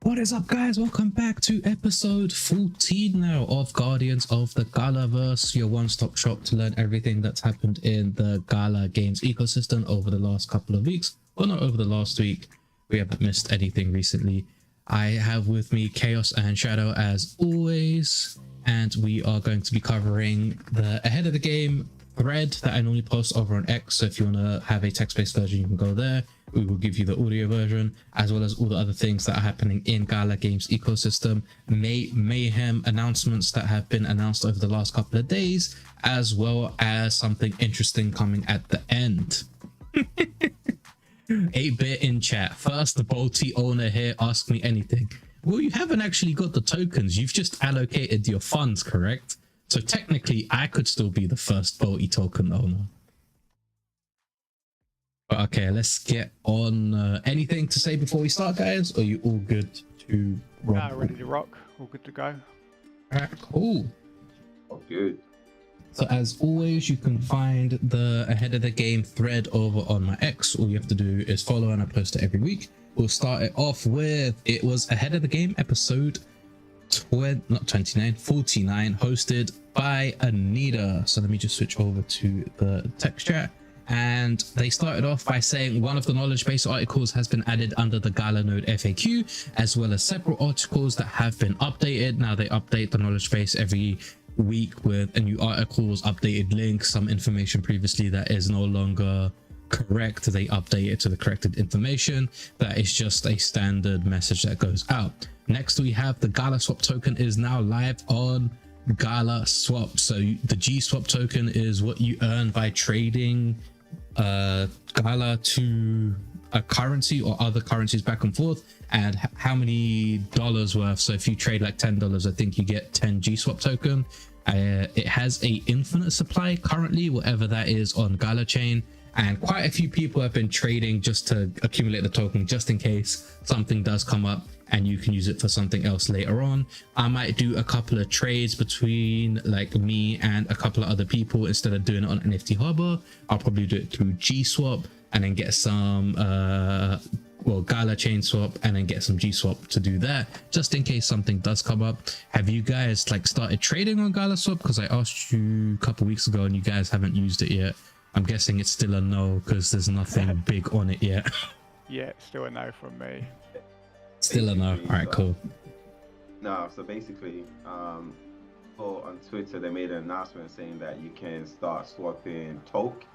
What is up, guys? Welcome back to episode 14 now of Guardians of the Galaverse, your one-stop shop to learn everything that's happened in the Gala games ecosystem over the last couple of weeks. Well, not over the last week. We haven't missed anything recently. I have with me Khaos and Shadow as always, and we are going to be covering the ahead of the game thread that I normally post over on X. So if you want to have a text-based version, you can go there. We will give you the audio version, as well as all the other things that are happening in Gala games ecosystem, mayhem announcements that have been announced over the last couple of days, as well as something interesting coming at the end. 8-bit in chat. First, the BOATY owner here, ask me anything. Well, you haven't actually got the tokens. You've just allocated your funds, correct? So technically, I could still be the first BOATY token owner. But okay, let's get on. Anything to say before we start, guys? Or are you all good to rock? Ready to rock. All good to go. Alright, cool. Oh, good. So as always, you can find the ahead of the game thread over on my X. All you have to do is follow, and I post it every week. We'll start it off with, it was ahead of the game episode 49, hosted by Anita. So let me just switch over to the text chat. And they started off by saying one of the knowledge base articles has been added under the Gala node FAQ, as well as several articles that have been updated. Now they update the knowledge base every week with a new articles, updated links, some information previously that is no longer correct. They update it to the corrected information. That is just a standard message that goes out. Next, we have the Gala swap token is now live on Gala swap. So the G swap token is what you earn by trading Gala to a currency or other currencies back and forth, and how many dollars worth. So if you trade like $10, I think you get 10 G swap token. It has a infinite supply currently, whatever that is, on galachain, and quite a few people have been trading just to accumulate the token, just in case something does come up and you can use it for something else later on. I might do a couple of trades between like me and a couple of other people instead of doing it on NFT Harbor. I'll probably do it through G swap and then get some Gala chain swap and then get some G swap to do that, just in case something does come up. Have you guys like started trading on Gala swap? Because I asked you a couple weeks ago and you guys haven't used it yet. I'm guessing it's still a no because there's nothing big on it yet. Yeah, still a no from me. Still a no. All right, cool. No, so basically, on Twitter they made an announcement saying that you can start swapping toke,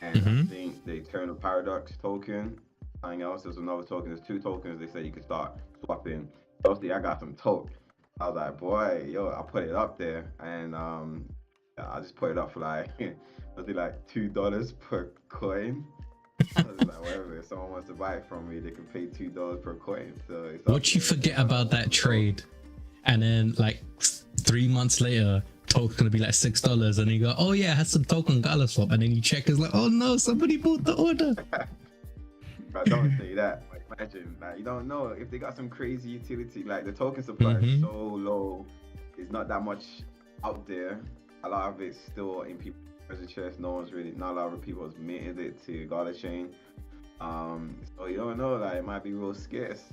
and I think the Eternal Paradox token, something else, there's another token, there's two tokens they said you can start swapping. Obviously I got some toke. I was like, boy, yo, I put it up there, and I just put it up for like $2 per coin. I was like, whatever, if someone wants to buy it from me, they can pay $2 per coin. So what you forget about that trade, and then like 3 months later token's gonna be like $6, and you go, oh yeah, I had some token Gala swap, and then you check, it's like, oh no, somebody bought the order. But don't say that. Like, imagine, like, you don't know if they got some crazy utility. Like the token supply is so low, it's not that much out there. A lot of it's still in people's chest. Not a lot of people has minted it to galachain. So you don't know, like it might be real scarce.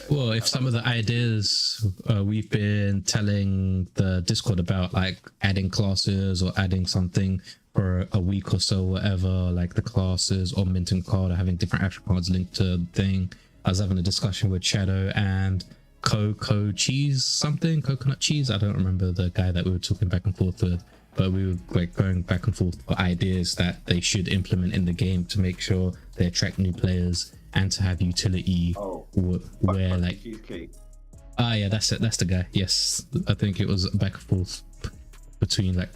Well, if some of the ideas we've been telling the Discord about, like adding classes or adding something for a week or so, whatever, like the classes or minting card or having different action cards linked to the thing. I was having a discussion with Shadow and coconut cheese, I don't remember the guy that we were talking back and forth with, but we were like going back and forth for ideas that they should implement in the game to make sure they attract new players and to have utility where like yeah, that's it, that's the guy. Yes, I think it was back and forth between like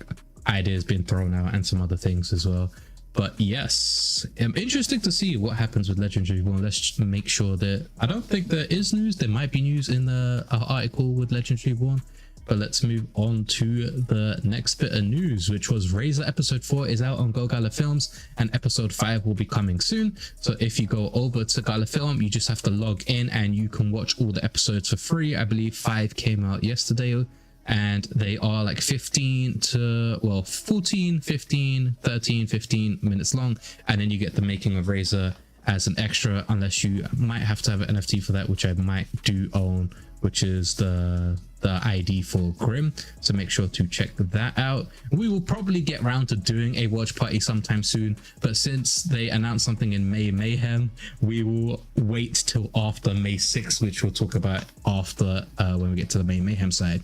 ideas being thrown out and some other things as well. But yes, interesting to see what happens with Legendary 1. Let's just make sure that, I don't think there is news. There might be news in the article with Legendary 1. But let's move on to the next bit of news, which was Razor episode 4 is out on Go Gala Films, and episode 5 will be coming soon. So if you go over to Gala Film, you just have to log in and you can watch all the episodes for free. I believe 5 came out yesterday, and they are like 14, 15, 13, 15 minutes long, and then you get the making of Razor as an extra, unless you might have to have an NFT for that, which I might do own, which is the ID for Grim. So make sure to check that out. We will probably get around to doing a watch party sometime soon, but since they announced something in May Mayhem, we will wait till after May 6th, which we'll talk about after when we get to the May Mayhem side.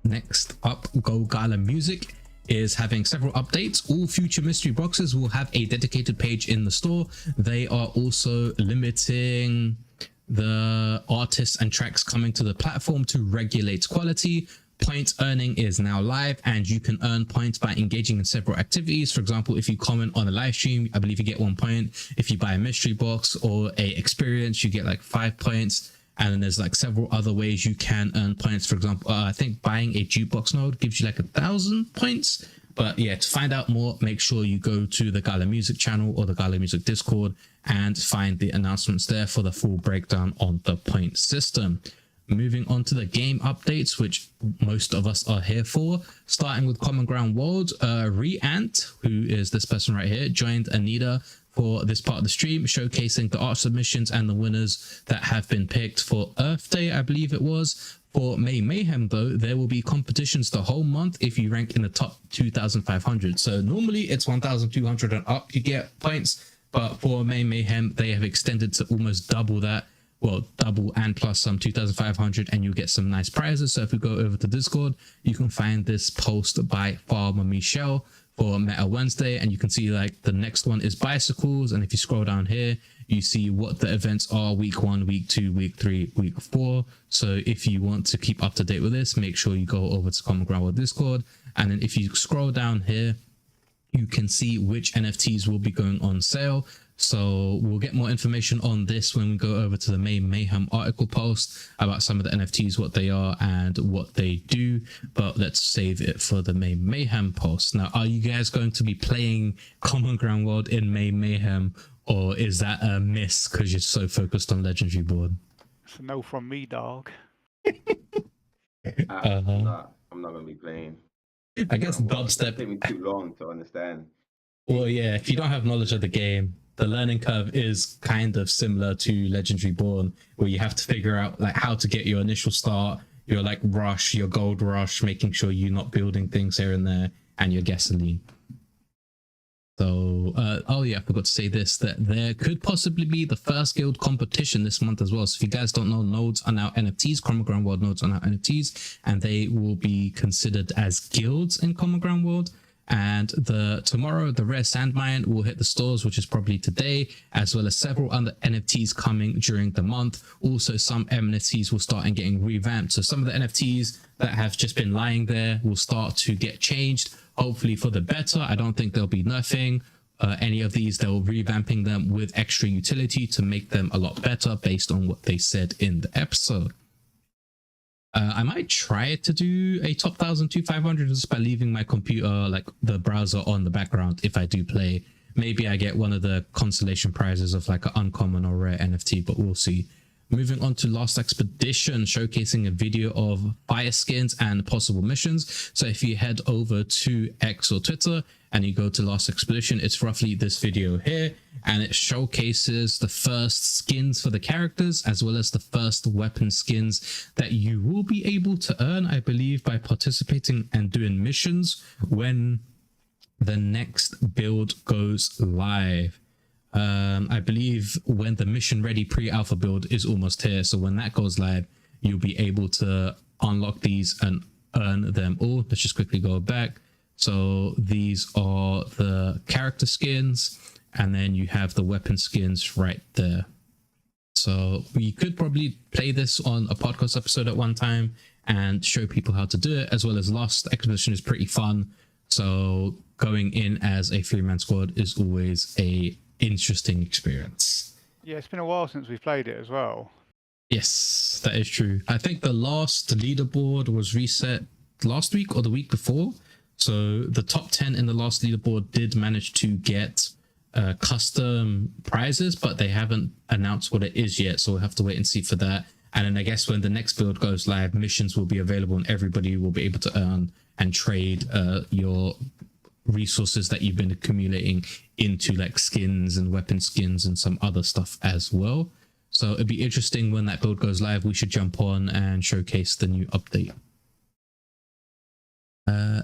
Next up, Go Gala Music is having several updates. All future mystery boxes will have a dedicated page in the store. They are also limiting the artists and tracks coming to the platform to regulate quality. Point earning is now live, and you can earn points by engaging in several activities. For example, if you comment on a live stream, I believe you get 1 point. If you buy a mystery box or a experience, you get like 5 points. And then there's like several other ways you can earn points. For example, I think buying a jukebox node gives you like 1,000 points. But yeah, to find out more, make sure you go to the Gala Music channel or the Gala Music Discord and find the announcements there for the full breakdown on the point system. Moving on to the game updates, which most of us are here for, starting with Common Ground World. Reant, who is this person right here, joined Anita for this part of the stream, showcasing the art submissions and the winners that have been picked for Earth Day, I believe it was. For May Mayhem though, there will be competitions the whole month if you rank in the top 2,500. So normally it's 1,200 and up you get points, but for May Mayhem they have extended to almost double that. Well, double and plus some 2,500, and you get some nice prizes. So if we go over to Discord, you can find this post by Farmer Michelle for Meta Wednesday, and you can see like the next one is bicycles. And if you scroll down here, you see what the events are: week 1, week 2, week 3, week 4. So if you want to keep up to date with this, make sure you go over to Common Ground World Discord. And then if you scroll down here, you can see which NFTs will be going on sale. So we'll get more information on this when we go over to the May Mayhem article post about some of the NFTs, what they are and what they do. But let's save it for the May Mayhem post. Now, are you guys going to be playing Common Ground World in May Mayhem, or is that a miss because you're so focused on Legendary board? It's a no from me, dog. I'm not going to be playing. I guess dubstep take me too long to understand. Well, yeah, if you don't have knowledge of the game, the learning curve is kind of similar to Legendary Born, where you have to figure out like how to get your initial start, your like rush, your gold rush, making sure you're not building things here and there, and your gasoline. So, oh yeah, I forgot to say this, that there could possibly be the first guild competition this month as well. So if you guys don't know, nodes are now NFTs, Common Ground World nodes are now NFTs, and they will be considered as guilds in Common Ground World. And tomorrow, the rare sand mine will hit the stores, which is probably today, as well as several other NFTs coming during the month. Also, some NFTs will start and getting revamped. So some of the NFTs that have just been lying there will start to get changed, hopefully for the better. I don't think there'll be nerfing any of these. They'll revamping them with extra utility to make them a lot better based on what they said in the episode. I might try to do a top 1,500 just by leaving my computer, like the browser, on the background if I do play. Maybe I get one of the consolation prizes of like an uncommon or rare NFT, but we'll see. Moving on to Last Expedition, showcasing a video of fire skins and possible missions. So if you head over to X or Twitter and you go to Last Expedition, it's roughly this video here, and it showcases the first skins for the characters as well as the first weapon skins that you will be able to earn, I believe, by participating and doing missions when the next build goes live. I believe when the mission ready pre-alpha build is almost here, so when that goes live, you'll be able to unlock these and earn them all. Let's just quickly go back. So these are the character skins, and then you have the weapon skins right there. So we could probably play this on a podcast episode at one time and show people how to do it, as well as Last Expedition is pretty fun. So going in as a 3-man squad is always a interesting experience. Yeah, it's been a while since we've played it as well. Yes, that is true. I think the last leaderboard was reset last week or the week before. So the top 10 in the last leaderboard did manage to get custom prizes, but they haven't announced what it is yet. So we'll have to wait and see for that. And then I guess when the next build goes live, missions will be available and everybody will be able to earn and trade your resources that you've been accumulating into like skins and weapon skins and some other stuff as well. So it'd be interesting when that build goes live. We should jump on and showcase the new update.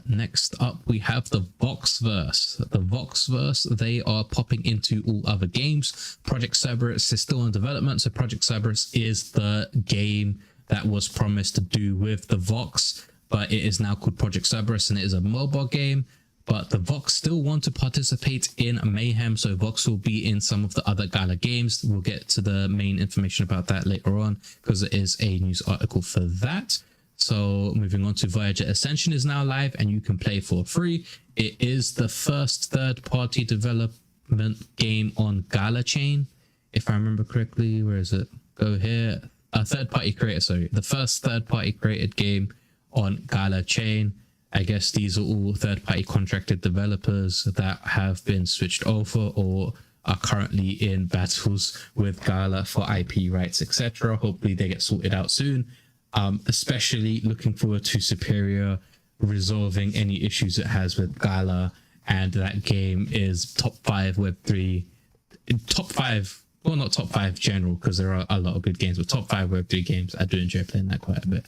Next up, we have the Voxverse. The Voxverse, they are popping into all other games. Project Cerberus is still in development. So Project Cerberus is the game that was promised to do with the Vox, but it is now called Project Cerberus, and it is a mobile game. But the Vox still want to participate in Mayhem, so Vox will be in some of the other gala games. We'll get to the main information about that later on, because it is a news article for that. So moving on to Voyager Ascension is now live, and you can play for free. It is the first third-party development game on Galachain, if I remember correctly. Where is it? Go here. A third-party creator, sorry. The first third-party created game on Galachain. I guess these are all third-party contracted developers that have been switched over or are currently in battles with Gala for IP rights, etc. Hopefully they get sorted out soon. Especially looking forward to Superior resolving any issues it has with Gala, and that game is top 5 Web3, top 5, well, not top 5 general, because there are a lot of good games, but top 5 Web3 games. I do enjoy playing that quite a bit.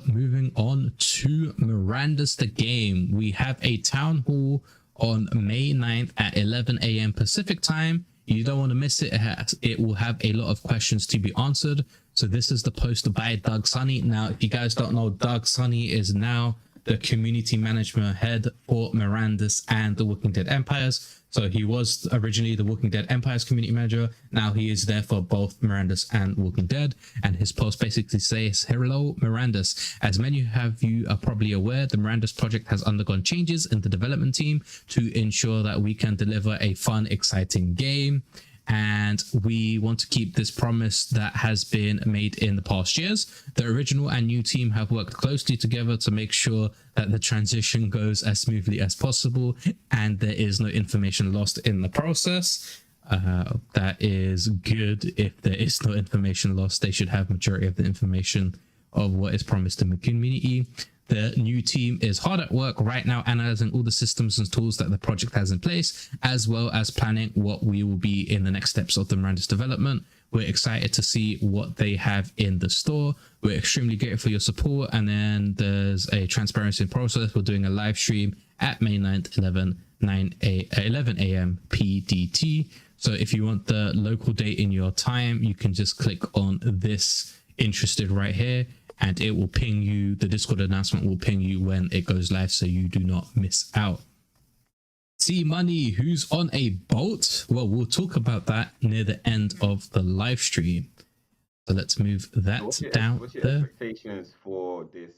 Moving on to Miranda's the Game. We have a town hall on May 9th at 11 a.m. Pacific time. You don't want to miss it. It will have a lot of questions to be answered. So this is the post by Doug Sunny. Now, if you guys don't know, Doug Sunny is now the community management head for Miranda's and the Walking Dead Empires. So he was originally the Walking Dead Empires community manager. Now he is there for both Miranda's and Walking Dead. And his post basically says, "Hello, Miranda's. As many of you are probably aware, the Miranda's project has undergone changes in the development team to ensure that we can deliver a fun, exciting game. And we want to keep this promise that has been made in the past years. The original and new team have worked closely together to make sure that the transition goes as smoothly as possible and there is no information lost in the process." That is good. If there is no information lost, they should have majority of the information of what is promised in the community. The new team is hard at work right now, analyzing all the systems and tools that the project has in place, as well as planning what we will be in the next steps of the Miranda's development. We're excited to see what they have in the store. We're extremely grateful for your support. And then there's a transparency process. We're doing a live stream at May 9th, 11 a.m. PDT. So if you want the local date in your time, you can just click on this interested right here, and it will ping you. The Discord announcement will ping you when it goes live, so you do not miss out. See money, who's on a boat? Well, we'll talk about that near the end of the live stream. So let's move that what's your there. Expectations for this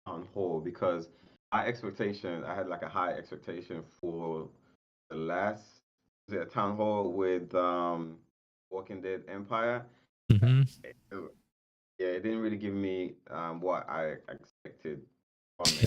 town hall? Because I had like a high expectation for the last town hall with Walking Dead Empire. Mm-hmm. It didn't really give me what I expected.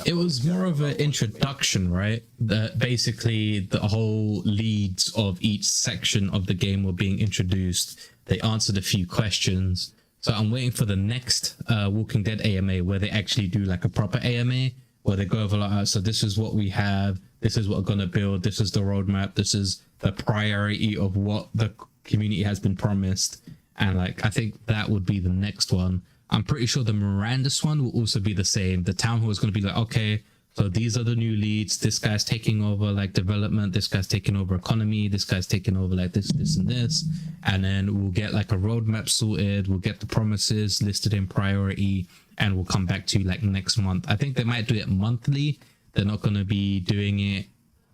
It was more of an introduction, right? That basically the whole leads of each section of the game were being introduced. They answered a few questions. So I'm waiting for the next Walking Dead AMA where they actually do like a proper AMA where they go over like, so this is what we have, this is what we're gonna build, this is the roadmap, this is the priority of what the community has been promised. And like, I think that would be the next one. I'm pretty sure the Miranda's one will also be the same. The town hall is going to be like, okay, so these are the new leads. This guy's taking over like development. This guy's taking over economy. This guy's taking over like this, and this. And then we'll get like a roadmap sorted. We'll get the promises listed in priority, and we'll come back to you like next month. I think they might do it monthly. They're not going to be doing it.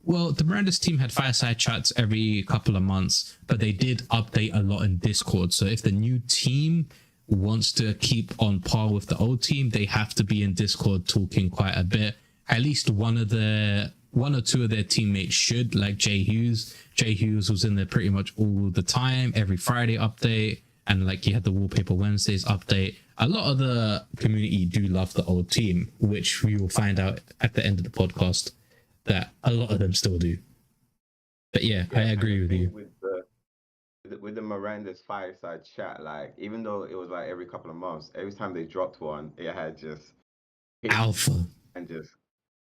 Well, the Miranda's team had fireside chats every couple of months, but they did update a lot in Discord. So if the new team wants to keep on par with the old team, they have to be in Discord talking quite a bit. At least one or two of their teammates should, like Jay Hughes. Jay Hughes was in there pretty much all the time, every Friday update, and like you had the Wallpaper Wednesdays update. A lot of the community do love the old team, which we will find out at the end of the podcast that a lot of them still do. But yeah, I agree with you. With the Miranda's fireside chat, like even though it was like every couple of months, every time they dropped one, it had just alpha and just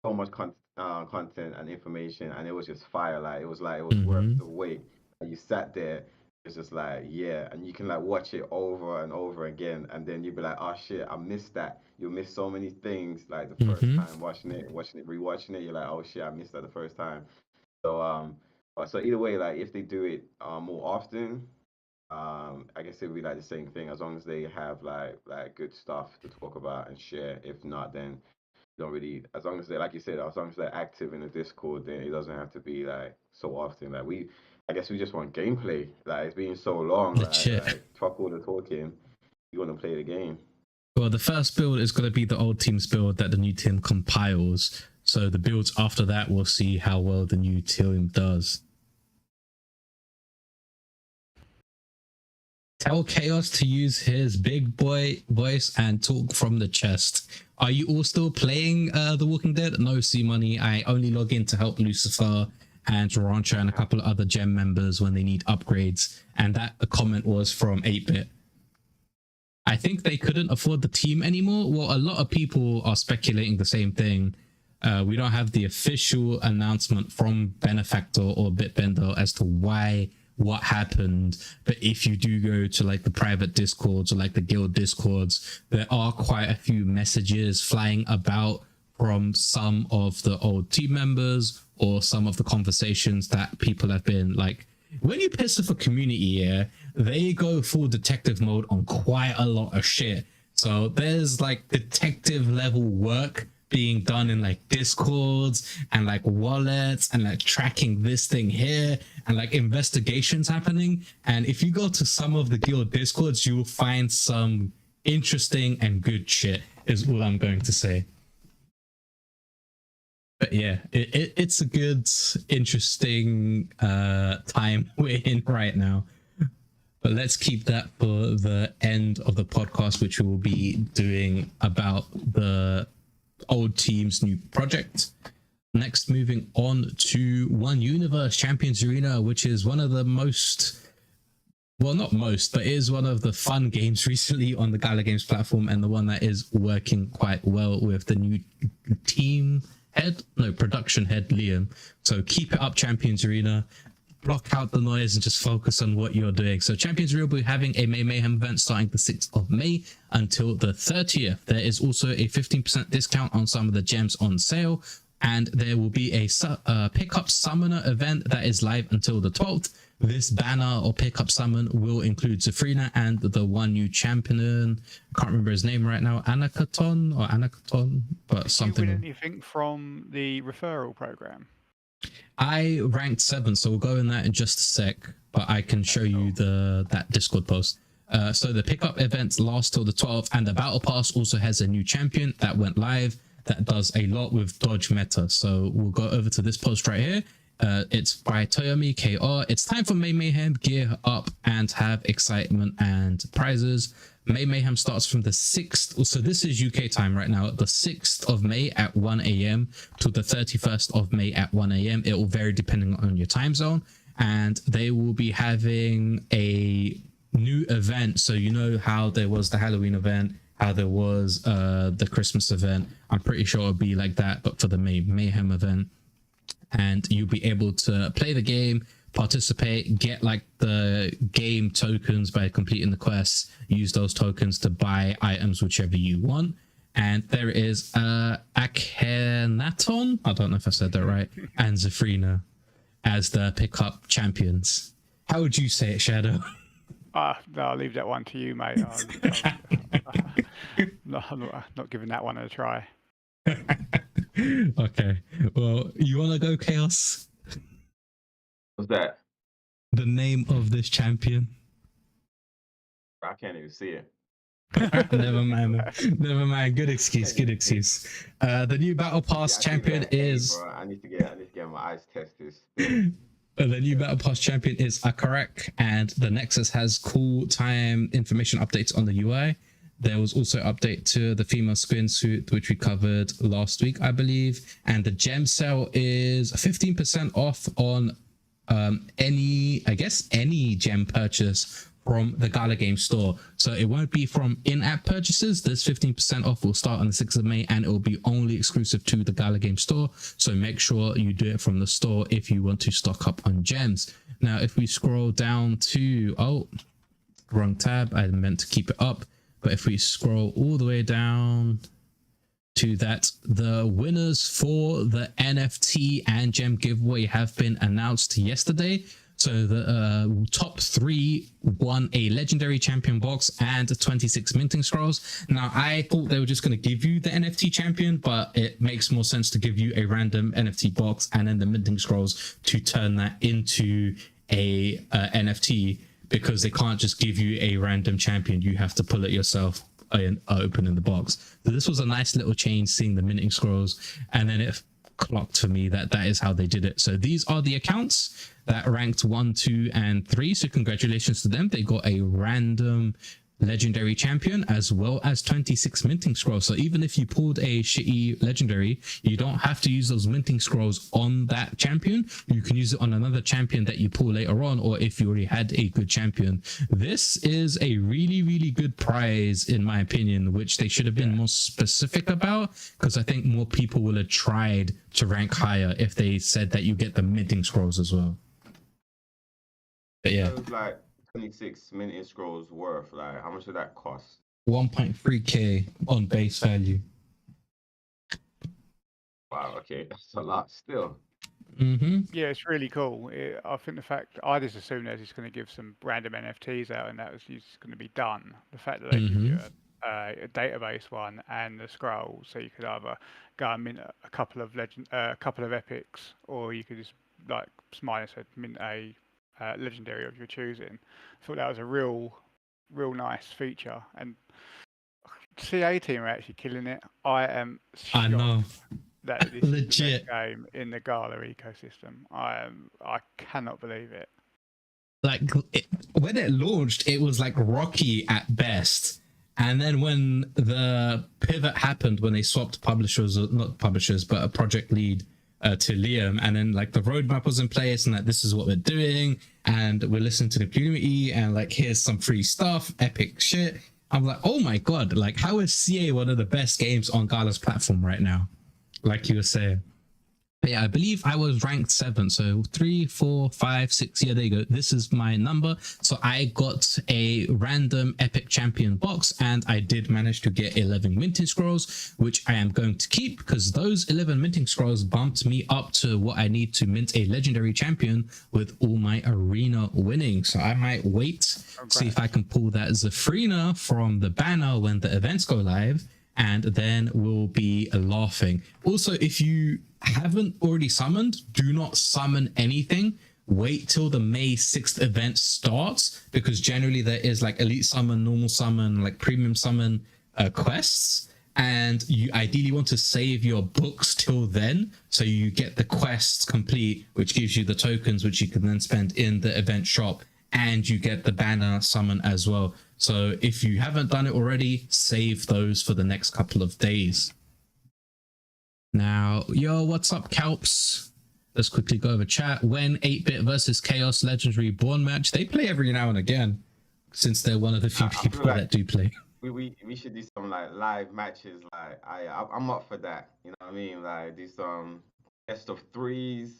so much content and information, and it was just fire. Like it was worth the wait. And you sat there, it's just like yeah, and you can like watch it over and over again, and then you'd be like, oh shit, I missed that. You miss so many things. Like the first time watching it, rewatching it, you're like, oh shit, I missed that the first time. So so either way, like if they do it more often, I guess it would be like the same thing as long as they have like good stuff to talk about and share. If not, then don't really, as long as they, like you said, as long as they're active in the Discord, then it doesn't have to be like so often. Like I guess we just want gameplay. Like it's been so long. Like fuck all the talking. You want to play the game. Well, the first build is going to be the old team's build that the new team compiles. So the builds after that, we'll see how well the new team does. Tell Khaos to use his big boy voice and talk from the chest. Are you all still playing The Walking Dead? No, C-Money. I only log in to help Lucifer and Rancho and a couple of other gem members when they need upgrades. And that comment was from 8-Bit. I think they couldn't afford the team anymore. Well, a lot of people are speculating the same thing. We don't have the official announcement from Benefactor or Bitbender as to what happened, but if you do go to like the private discords or like the guild discords, there are quite a few messages flying about from some of the old team members or some of the conversations that people have been like, when you piss off a community, they go full detective mode on quite a lot of shit. So there's like detective level work being done in like discords and like wallets and like tracking this thing here and like investigations happening. And if you go to some of the guild discords, you will find some interesting and good shit, is all I'm going to say. But yeah, it's a good, interesting time we're in right now. But let's keep that for the end of the podcast, which we will be doing about the old team's new project. Next, moving on to One Universe Champions Arena, which is one of the most, well, not most, but is one of the fun games recently on the Galagames platform, and the one that is working quite well with the new production head Liam. So keep it up, Champions Arena. Block out the noise and just focus on what you're doing. So Champions Arena will be having a May Mayhem event starting the 6th of May until the 30th. There is also a 15% discount on some of the gems on sale, and there will be a pickup summoner event that is live until the 12th. This banner or pickup summon will include Zafrina and the one new champion. I can't remember his name right now, Anakaton, but something. Did you win anything from the referral program? I ranked 7, so we'll go in that in just a sec, but I can show you that Discord post. So the pickup events last till the 12th, and the battle pass also has a new champion that went live that does a lot with dodge meta. So we'll go over to this post right here. It's by Toyomi KR. It's time for May Mayhem. Gear up and have excitement and prizes. May Mayhem starts from the 6th. So this is UK time right now. The 6th of May at 1 a.m. to the 31st of May at 1 a.m. It will vary depending on your time zone. And they will be having a new event. So you know how there was the Halloween event, how there was the Christmas event. I'm pretty sure it'll be like that, but for the May Mayhem event. And you'll be able to play the game, participate, get like the game tokens by completing the quests, use those tokens to buy items whichever you want. And there is Akhenaton, I don't know if I said that right, and Zafrina as the pickup champions. How would you say it, Shadow? No, I'll leave that one to you, mate. I'm not giving that one a try. Okay, well, you want to go, Khaos? What's that? The name of this champion. I can't even see it. Never mind. Good excuse. The new battle pass champion is. I need to get my eyes tested. The new battle pass champion is Akarak, and the Nexus has cool time information updates on the UI. There was also an update to the female skin suit, which we covered last week, I believe. And the gem sale is 15% off on any gem purchase from the Gala Game store. So it won't be from in-app purchases. This 15% off will start on the 6th of May and it will be only exclusive to the Gala Game store. So make sure you do it from the store if you want to stock up on gems. Now, if we scroll down to, oh, wrong tab, I meant to keep it up. But if we scroll all the way down to that, the winners for the NFT and gem giveaway have been announced yesterday. So the top 3 won a legendary champion box and 26 minting scrolls. Now, I thought they were just going to give you the NFT champion, but it makes more sense to give you a random NFT box and then the minting scrolls to turn that into a NFT, because they can't just give you a random champion. You have to pull it yourself and open in the box. So this was a nice little change, seeing the minting scrolls, and then it clocked for me that that is how they did it. So these are the accounts that ranked 1, 2, and 3. So congratulations to them. They got a random legendary champion as well as 26 minting scrolls. So even if you pulled a shitty legendary, you don't have to use those minting scrolls on that champion. You can use it on another champion that you pull later on, or if you already had a good champion. This is a really, really good prize, in my opinion, which they should have been more specific about, because I think more people will have tried to rank higher if they said that you get the minting scrolls as well. But yeah, like 26 minting scrolls worth, like how much did that cost? 1.3k on base value. Wow, okay, that's a lot still. Yeah, it's really cool. I think the fact I just assumed they're just going to give some random NFTs out, and that was just going to be done. The fact that they give you a database one and the scrolls, so you could either go and mint a couple of epics, or you could just, like Smiley said, mint a legendary of your choosing. I thought that was a real nice feature, and CA team are actually killing it. I am shocked. I know. That this Legit is the best game in the Gala ecosystem. I cannot believe it. Like when it launched, it was like rocky at best, and then when the pivot happened, when they swapped publishers, or not publishers, but a project lead to Liam, and then like the roadmap was in place, and like this is what we're doing, and we're listening to the community, and like here's some free stuff, epic shit. I'm like, oh my god, like how is CA one of the best games on Gala's platform right now? Like you were saying. But yeah, I believe I was ranked 7. So 3, 4, 5, 6. Yeah, there you go. This is my number. So I got a random epic champion box, and I did manage to get 11 minting scrolls, which I am going to keep, because those 11 minting scrolls bumped me up to what I need to mint a legendary champion with all my arena winning. So I might wait, see if I can pull that Zafrina from the banner when the events go live, and then we'll be laughing. Also, if you haven't already summoned, do not summon anything. Wait till the May 6th event starts, because generally there is like elite summon, normal summon, like premium summon quests, and you ideally want to save your books till then, so you get the quests complete, which gives you the tokens which you can then spend in the event shop, and you get the banner summon as well. So if you haven't done it already, save those for the next couple of days. Now, yo, what's up, Calps? Let's quickly go over chat. When 8-Bit versus Khaos Legendary Born match, they play every now and again, since they're one of the few people that do play. We should do some like live matches. Like I'm up for that. You know what I mean? Like do some best of 3s.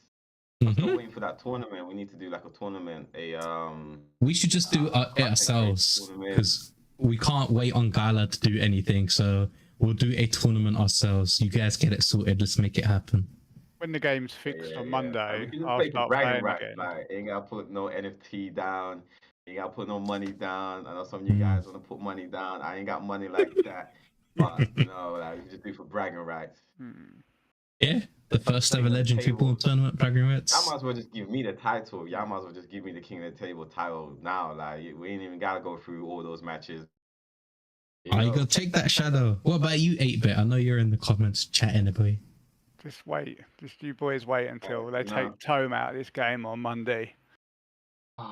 I'm still waiting for that tournament. We need to do like a tournament. We should just do it ourselves, because we can't wait on Gala to do anything. So we'll do a tournament ourselves. You guys get it sorted. Let's make it happen. When the game's fixed on Monday, I'll start playing right. again. Like, ain't gotta put no NFT down. Ain't gotta put no money down. I know some of you guys want to put money down. I ain't got money like that. But you know, like you just do for bragging rights. Yeah, the first ever legendary Born tournament bragging rights. Y'all might as well just give me the title. Y'all might as well just give me the King of the Table title now. Like we ain't even gotta go through all those matches. You gotta take that, Shadow. What about you, 8-Bit? I know you're in the comments chatting, boy. Just wait. Just you boys wait until they take Tome out of this game on Monday.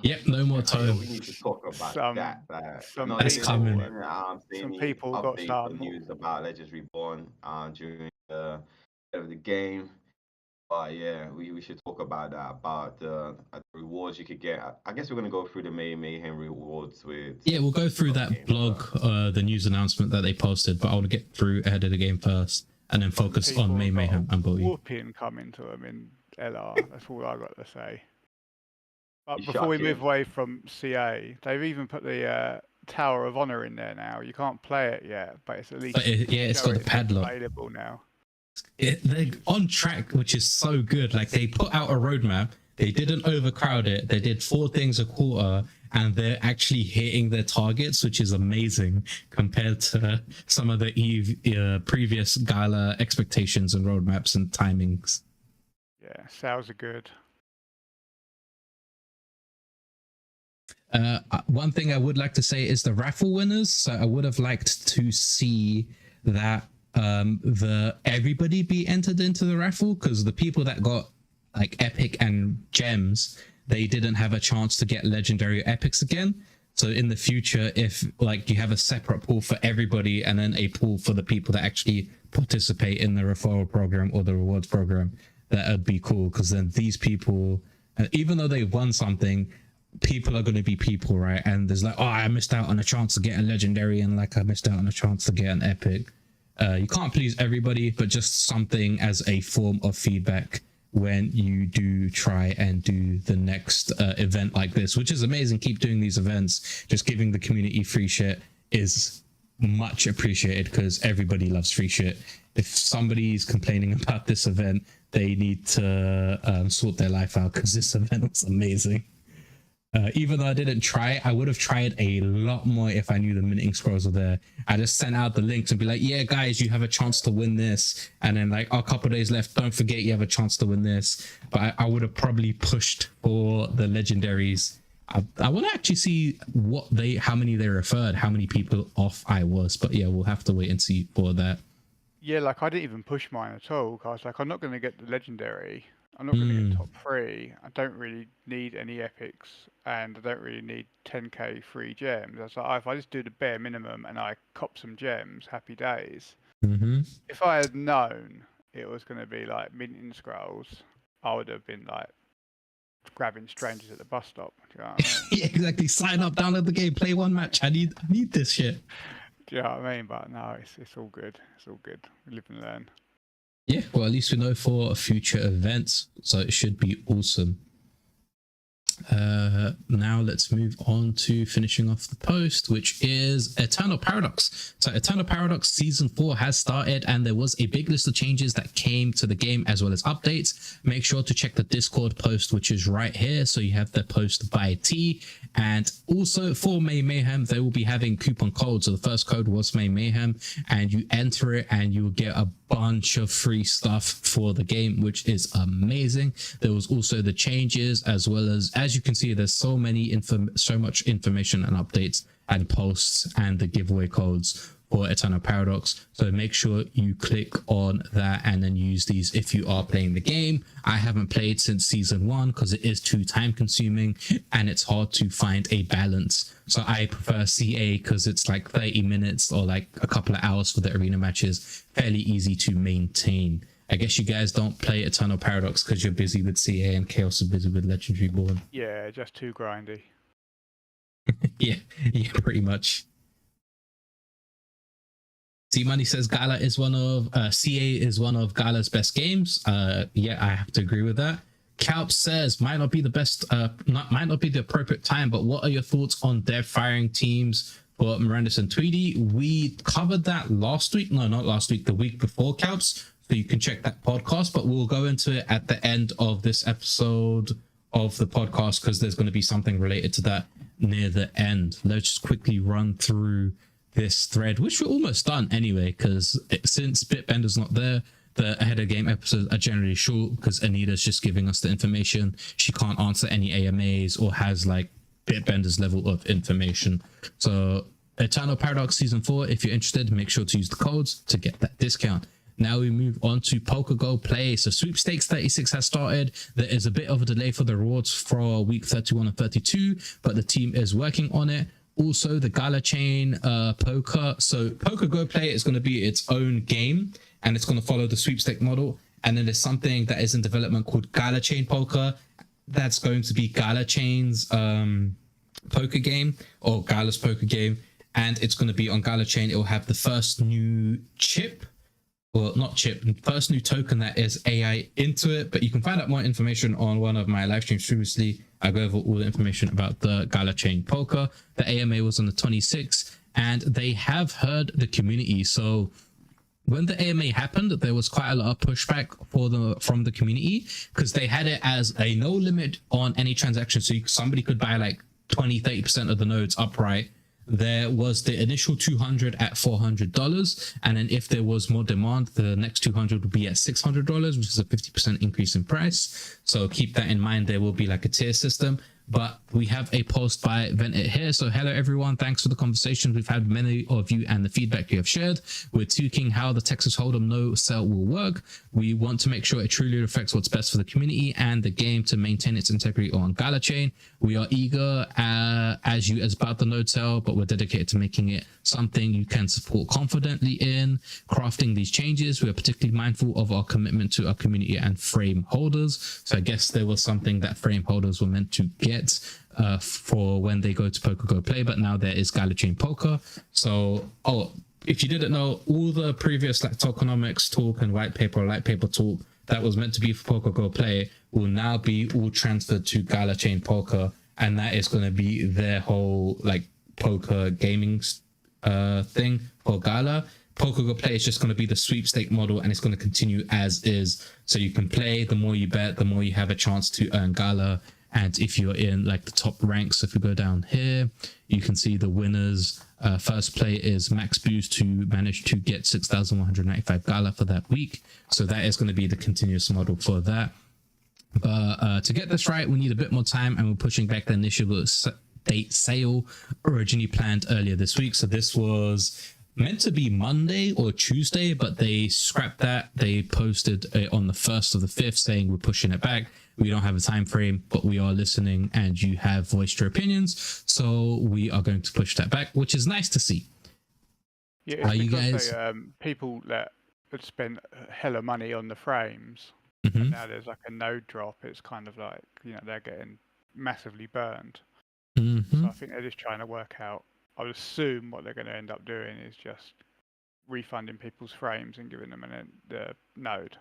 Yep, no more Tome. We need to talk about that. That's coming. Some people got some news about Legendary Born during the game. But yeah, we should talk about that, about the rewards you could get. I guess we're gonna go through the Mayhem rewards with. Yeah, we'll go through that blog, the news announcement that they posted, but I want to get through ahead of the game first, and then focus on Mayhem and BOATY. Whooping coming to them in LR. That's all I got to say. But before we move away from CA, they've even put the Tower of Honor in there now. You can't play it yet, but it's at least it's got the padlock available now. They're on track, which is so good. Like, they put out a roadmap, they didn't overcrowd it, they did 4 things a quarter, and they're actually hitting their targets, which is amazing compared to some of the previous gala expectations and roadmaps and timings. Yeah, sales are good. One thing I would like to say is the raffle winners. So I would have liked to see that everybody be entered into the raffle, because the people that got like epic and gems, they didn't have a chance to get legendary epics again. So in the future, if like you have a separate pool for everybody and then a pool for the people that actually participate in the referral program or the rewards program, that would be cool, because then these people, even though they won something, people are going to be people, right? And there's like, oh, I missed out on a chance to get a legendary, and like I missed out on a chance to get an epic. You can't please everybody, but just something as a form of feedback when you do try and do the next event like this, which is amazing. Keep doing these events. Just giving the community free shit is much appreciated, because everybody loves free shit. If somebody's complaining about this event, they need to sort their life out, because this event was amazing. Even though I didn't try, I would have tried a lot more if I knew the minting scrolls were there. I just sent out the links and be like, yeah, guys, you have a chance to win this. And then like, a couple of days left, don't forget you have a chance to win this. But I would have probably pushed for the legendaries. I want to actually see how many they referred, how many people off I was. But yeah, we'll have to wait and see for that. Yeah, like I didn't even push mine at all. I was like, I'm not going to get the legendary. I'm not going to get top 3. I don't really need any epics, and I don't really need 10k free gems. I was like, if I just do the bare minimum and I cop some gems, happy days. If I had known it was going to be like minting scrolls, I would have been like grabbing strangers at the bus stop. Do you know what I mean? Yeah, exactly. Sign up, download the game, play one match. I need this shit. Do you know what I mean? But no, it's all good. It's all good. We live and learn. Yeah, well, at least we know for future events, so it should be awesome. Now let's move on to finishing off the post, which is Eternal Paradox. So Eternal Paradox Season 4 has started, and there was a big list of changes that came to the game as well as updates. Make sure to check the Discord post, which is right here. So you have the post by T. And also for May Mayhem, they will be having coupon codes. So the first code was May Mayhem, and you enter it and you will get a bunch of free stuff for the game, which is amazing. There was also the changes, as well as you can see, there's so much information and updates and posts and the giveaway codes for Eternal Paradox. So make sure you click on that and then use these if you are playing the game. I haven't played since Season 1 because it is too time consuming and it's hard to find a balance. So I prefer CA because it's like 30 minutes or like a couple of hours for the arena matches. Fairly easy to maintain. I guess you guys don't play Eternal Paradox because you're busy with CA and Khaos is busy with Legendary Born. Yeah, just too grindy. yeah, pretty much. C-Money says Gala is CA is one of Gala's best games. Yeah, I have to agree with that. Calp says might not be the appropriate time, but what are your thoughts on dev firing teams for Mirandus and Tweedy? We covered that last week. No, not last week, the week before, Calps. So you can check that podcast, but we'll go into it at the end of this episode of the podcast because there's going to be something related to that near the end. Let's just quickly run through this thread, which we're almost done anyway, because since Bitbender's not there, the ahead of game episodes are generally short because Anita's just giving us the information. She can't answer any AMAs or has like Bitbender's level of information. So Eternal Paradox Season 4, if you're interested, make sure to use the codes to get that discount. Now we move on to Poker Go Play. So Sweepstakes 36 has started. There is a bit of a delay for the rewards for week 31 and 32, but the team is working on it. Also, the galachain poker. So Poker Go Play is going to be its own game, and it's going to follow the sweepstake model. And then there's something that is in development called Galachain Poker. That's going to be Galachain's poker game, or Gala's poker game. And it's going to be on Galachain. It will have the first new chip, well, not chip, first new token that is AI into it. But you can find out more information on one of my live streams previously. I go over all the information about the Galachain Poker. The AMA was on the 26th, and they have heard the community. So when the AMA happened, there was quite a lot of pushback from the community, because they had it as a no limit on any transaction. So somebody could buy like 20-30% of the nodes upright. There was the initial 200 at $400, and then if there was more demand, the next 200 would be at $600, which is a 50% increase in price. So keep that in mind. There will be like a tier system. But we have a post by Ventit here. So hello everyone, thanks for the conversations we've had, many of you, and the feedback you have shared. We're tweaking how the Texas Hold'em no sell will work. We want to make sure it truly reflects what's best for the community and the game to maintain its integrity on Galachain. We are eager as you as about the node sell, but we're dedicated to making it something you can support confidently in. Crafting these changes, we are particularly mindful of our commitment to our community and frame holders. So I guess there was something that frame holders were meant to get for when they go to Poker Go Play, but now there is Galachain Poker. So if you didn't know, all the previous like tokenomics talk and white paper or light paper talk that was meant to be for Poker Go Play will now be all transferred to Galachain Poker, and that is going to be their whole like poker gaming thing for Gala. Poker Go Play is just going to be the sweepstake model, and it's going to continue as is. So you can play, the more you bet, the more you have a chance to earn Gala. And if you're in like the top ranks, if we go down here, you can see the winners. First play is Max Boost, who managed to get 6,195 Gala for that week. So that is going to be the continuous model for that. But to get this right, we need a bit more time, and we're pushing back the initial date sale originally planned earlier this week. So this was meant to be Monday or Tuesday, but they scrapped that. They posted it on the 1st of the 5th saying we're pushing it back. We don't have a time frame, but we are listening, and you have voiced your opinions. So we are going to push that back, which is nice to see. Yeah, it's because people that had spent hella money on the frames, and now there's like a node drop. It's kind of like, you know, they're getting massively burned. So I think they're just trying to work out. I would assume what they're going to end up doing is just refunding people's frames and giving them the node.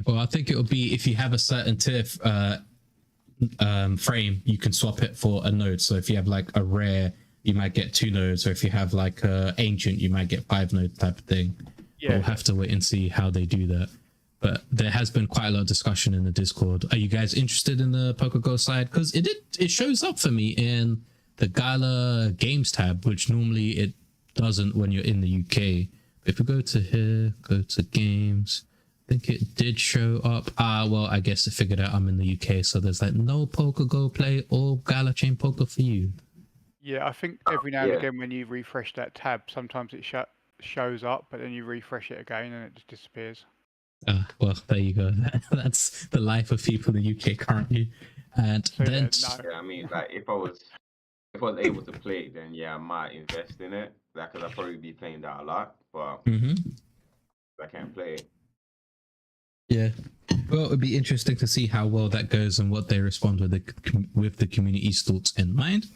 Well, I think it'll be if you have a certain tier frame, you can swap it for a node. So if you have like a rare, you might get 2 nodes, or if you have like a ancient, you might get 5 node type of thing. Yeah, we'll have to wait and see how they do that. But there has been quite a lot of discussion in the Discord. Are you guys interested in the Poker Go side? Because it shows up for me in the Gala Games tab, which normally it doesn't when you're in the UK. If we go to here, go to games, I think it did show up. Well, I guess it figured out I'm in the UK, so there's like no Poker Go Play or Galachain Poker for you. Yeah, I think every now and again when you refresh that tab, sometimes it shows up, but then you refresh it again and it just disappears. Well, there you go. That's the life of people in the UK currently. And so, then, I mean, like if I was able to play it, then yeah, I might invest in it. Like, cause I'll probably be playing that a lot, but I can't play it. Yeah, well, it'd be interesting to see how well that goes and what they respond with the community's thoughts in mind.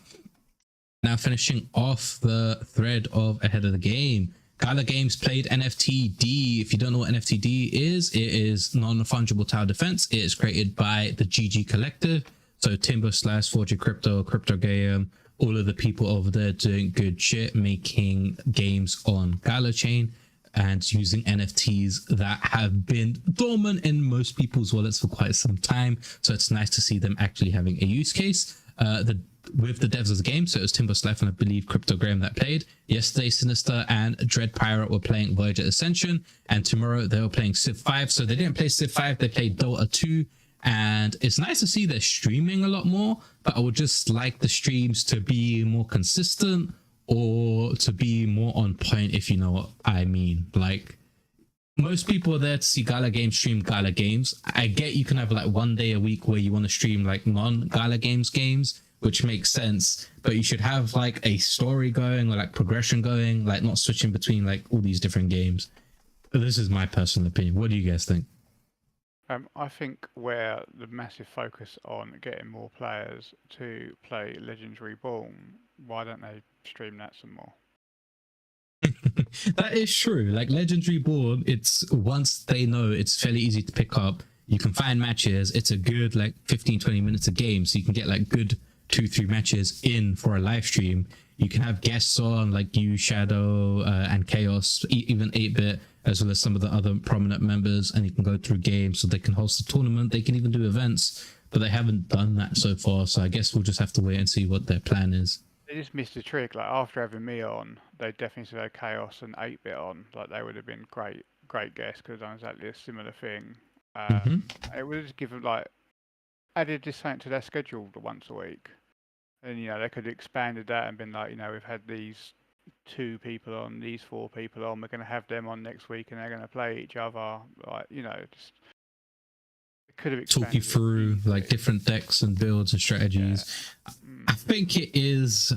Now, finishing off the thread of ahead of the game, Galagames played NFTD. If you don't know what NFTD is, it is non-fungible tower defense. It is created by the GG Collective. So Timber Slash, Forger Crypto, Crypto Game, all of the people over there doing good shit, making games on Galachain and using NFTs that have been dormant in most people's wallets for quite some time. So it's nice to see them actually having a use case. With the devs of the game, so it was Timber Slash and I believe Cryptogram that played. Yesterday, Sinister and Dread Pirate were playing Voyager Ascension, and tomorrow they were playing Civ 5. So they didn't play Civ 5, they played Dota 2. And it's nice to see they're streaming a lot more, but I would just like the streams to be more consistent or to be more on point, if you know what I mean. Like, most people are there to see Gala Games stream Gala Games. I get you can have like one day a week where you want to stream like non-Gala Games games, which makes sense, but you should have like a story going or like progression going, like not switching between like all these different games. But this is my personal opinion. What do you guys think? I think where the massive focus on getting more players to play Legends Reborn, why don't they stream that some more? That is true. Like Legends Reborn, it's once they know it's fairly easy to pick up. You can find matches. It's a good like 15-20 minutes a game, so you can get like good 2-3 matches in for a live stream. You can have guests on like you, Shadow, and Khaos, even 8-bit, as well as some of the other prominent members, and you can go through games. So they can host a tournament. They can even do events, but they haven't done that so far. So I guess we'll just have to wait and see what their plan is. They just missed a trick. Like after having me on, they definitely should have Khaos and 8-bit on. Like they would have been great guests because done exactly a similar thing. It would have just given like added this something to their schedule once a week, and they could have expanded that and been like, we've had these 2 people on, these 4 people on. We're going to have them on next week, and they're going to play each other. Like just could have talk you through like different decks and builds and strategies. I think it is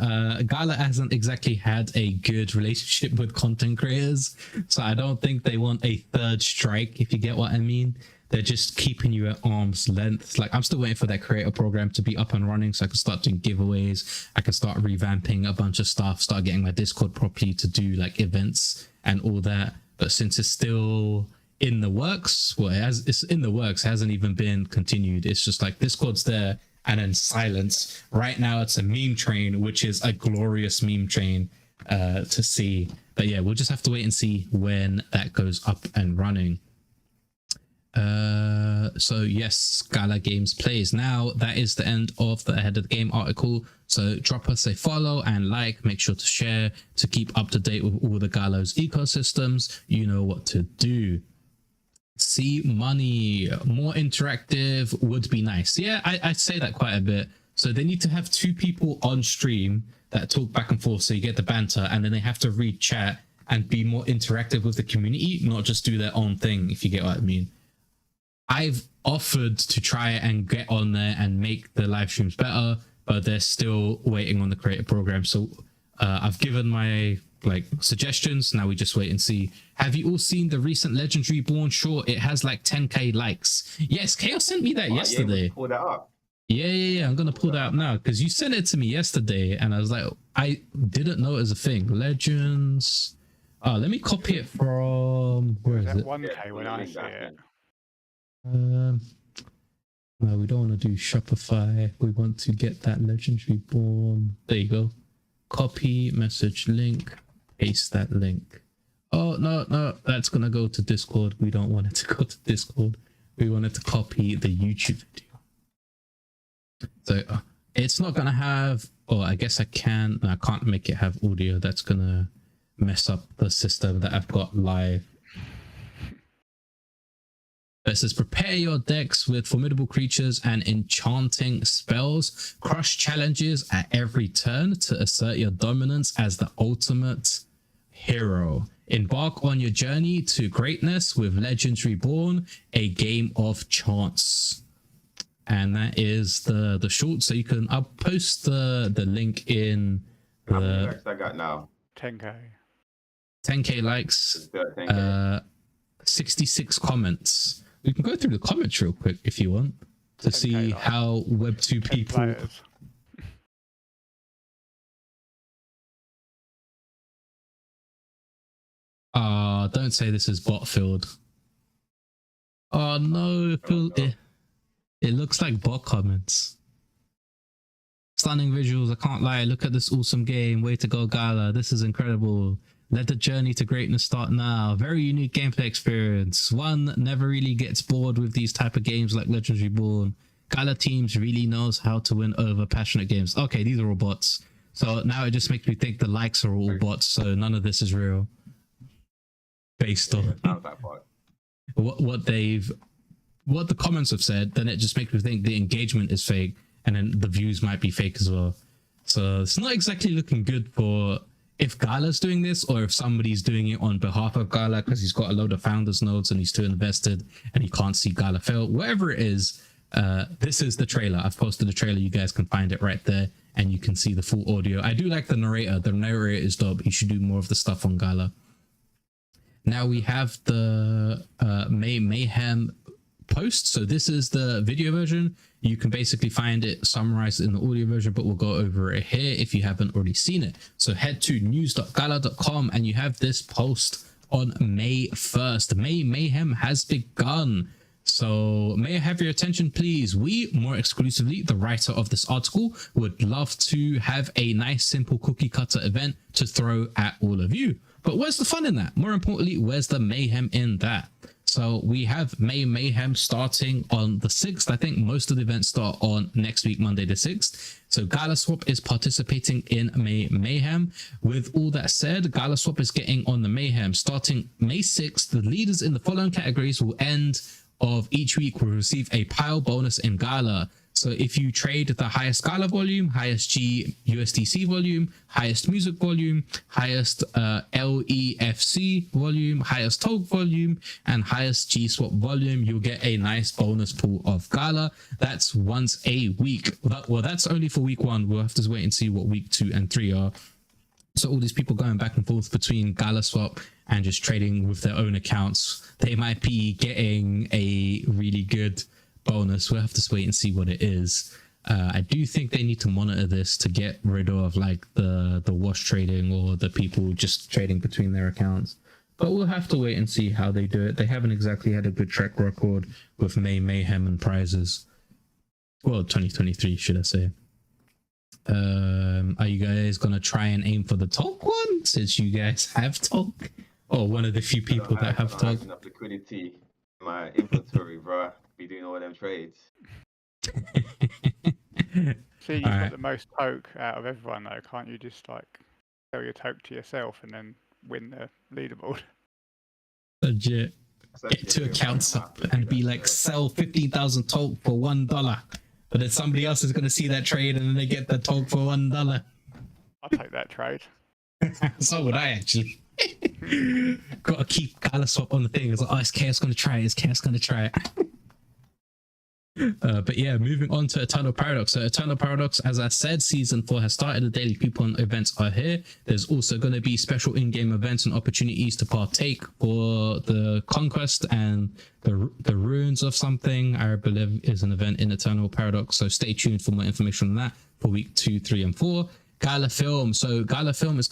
Gala hasn't exactly had a good relationship with content creators, so I don't think they want a third strike, if you get what I mean. They're just keeping you at arm's length. Like I'm still waiting for that creator program to be up and running so I can start doing giveaways. I can start revamping a bunch of stuff, start getting my Discord properly to do like events and all that. But since it's still in the works, it's in the works, it hasn't even been continued. It's just like Discord's there and then silence. Right now it's a meme train, which is a glorious meme train to see. But yeah, we'll just have to wait and see when that goes up and running. So yes, Gala Games plays. Now that is the end of the Ahead of the Game article. So drop us a follow and like, make sure to share to keep up to date with all the Galos ecosystems. You know what to do. See money, more interactive would be nice. Yeah, I'd say that quite a bit. So they need to have 2 people on stream that talk back and forth so you get the banter, and then they have to read chat and be more interactive with the community, not just do their own thing, if you get what I mean. I've offered to try and get on there and make the live streams better, but they're still waiting on the creator program. So I've given my suggestions. Now we just wait and see. Have you all seen the recent Legends Reborn short? It has like 10k likes. Yes, Khaos sent me that yesterday. Pull that up. Yeah. I'm gonna pull that up now because you sent it to me yesterday, and I was like, I didn't know it was a thing. Legends. Let me copy it from. Where is it? 1k when I see it. No, we don't want to do Shopify. We want to get that Legends Reborn. There you go. Copy message link. Paste that link. Oh no, that's gonna go to Discord. We don't want it to go to Discord. We want it to copy the YouTube video. So it's not gonna have. Oh, I guess I can. No, I can't make it have audio. That's gonna mess up the system that I've got live. It says, prepare your decks with formidable creatures and enchanting spells. Crush challenges at every turn to assert your dominance as the ultimate hero. Embark on your journey to greatness with Legends Reborn, a game of chance. And that is the short. So you can, I'll post the link in How many likes I got now? 10k. 10k likes. 10K. 66 comments. We can go through the comments real quick if you want to see how Web2 people. Don't say this is bot filled. Oh no, it looks like bot comments. Stunning visuals, I can't lie. Look at this awesome game. Way to go, Gala. This is incredible. Let the journey to greatness start now. Very unique gameplay experience. One never really gets bored with these type of games like Legends Reborn. Gala teams really knows how to win over passionate games. Okay, these are all bots. So now it just makes me think the likes are all bots. So none of this is real. Based on what the comments have said, then it just makes me think the engagement is fake, and then the views might be fake as well. So it's not exactly looking good for if Gala's doing this, or if somebody's doing it on behalf of Gala because he's got a load of founders nodes and he's too invested and he can't see Gala fail. Whatever it is, this is the trailer. I've posted the trailer. You guys can find it right there and you can see the full audio. I do like the narrator. The narrator is dope. He should do more of the stuff on Gala. Now we have the Mayhem post. So this is the video version. You can basically find it summarized in the audio version, but we'll go over it here if you haven't already seen it. So head to news.gala.com and you have this post on May 1st. May Mayhem has begun. So may I have your attention, please? We, more exclusively, the writer of this article, would love to have a nice, simple cookie cutter event to throw at all of you. But where's the fun in that? More importantly, where's the mayhem in that? So we have May Mayhem starting on the 6th. I think most of the events start on next week, Monday the 6th. So Gala Swap is participating in May Mayhem. With all that said, Gala Swap is getting on the Mayhem. Starting May 6th, the leaders in the following categories will end of each week will receive a pile bonus in Gala. So if you trade the highest Gala volume, highest G USDC volume, highest music volume, highest LEFC volume, highest Tog volume, and highest G swap volume, you'll get a nice bonus pool of Gala. That's once a week. Well, that's only for week 1. We'll have to wait and see what week 2 and 3 are. So all these people going back and forth between Gala Swap and just trading with their own accounts, they might be getting a really good bonus. We'll have to wait and see what it is. I do think they need to monitor this to get rid of like the wash trading or the people just trading between their accounts. But we'll have to wait and see how they do it. They haven't exactly had a good track record with May Mayhem and prizes. Well, 2023, should I say. Are you guys gonna try and aim for the top one since you guys have talk, or one of the few people that have talk? Enough liquidity in my inventory, bro. Be doing all them trades. See, you've got the most toke out of everyone, though. Can't you just like sell your toke to yourself and then win the leaderboard? Legit. Get 2 accounts up and be like, sell 15,000 toke for $1. But then somebody else is going to see that trade and then they get the toke for $1. I'll take that trade. So would I, actually. Got to keep Gala Swap on the thing. It's like, oh, is Khaos going to try it? Is Khaos going to try it? But yeah, moving on to Eternal Paradox. So Eternal Paradox, as I said, season 4 has started. The daily coupon events are here. There's also going to be special in-game events and opportunities to partake for the conquest and the ruins of something, I believe is an event in Eternal Paradox. So stay tuned for more information on that for week 2, 3, and 4. Gala Film. So Gala Film is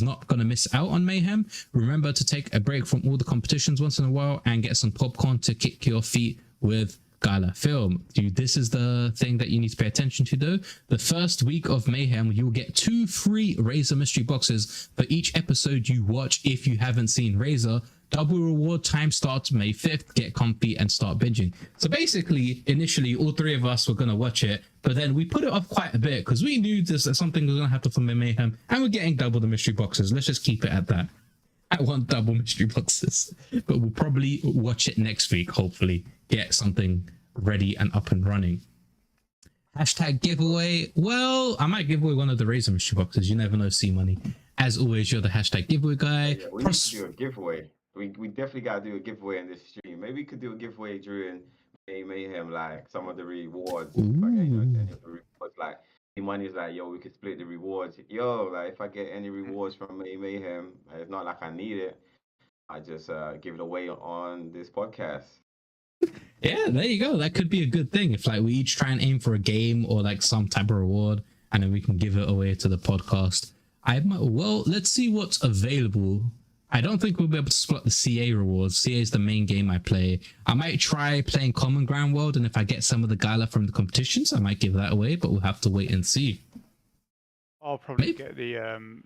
not going to miss out on Mayhem. Remember to take a break from all the competitions once in a while and get some popcorn to kick your feet with Gala Film. Dude, this is the thing that you need to pay attention to though. The first week of Mayhem, you'll get 2 free Razor mystery boxes for each episode you watch. If you haven't seen Razor, double reward time starts May 5th. Get comfy and start binging. So basically, initially, all 3 of us were going to watch it, but then we put it off quite a bit because we knew this something was going to happen from Mayhem, and we're getting double the mystery boxes. Let's just keep it at that. I want double mystery boxes, but we'll probably watch it next week, hopefully. Get something ready and up and running. Hashtag giveaway. Well, I might give away one of the Razor mystery boxes. You never know, C Money. As always, you're the hashtag giveaway guy. Yeah, we need to do a giveaway. We definitely got to do a giveaway in this stream. Maybe we could do a giveaway during May Mayhem, like some of the rewards. If I get, any of the rewards, like the money's like, yo, we could split the rewards. Yo, like if I get any rewards from May Mayhem, it's not like I need it. I just give it away on this podcast. Yeah, there you go. That could be a good thing if like we each try and aim for a game or like some type of reward, and then we can give it away to the podcast. Well, let's see what's available. I don't think we'll be able to split the CA rewards. CA is the main game I play. I might try playing Common Ground World, and if I get some of the Gala from the competitions, I might give that away, but we'll have to wait and see. I'll probably get the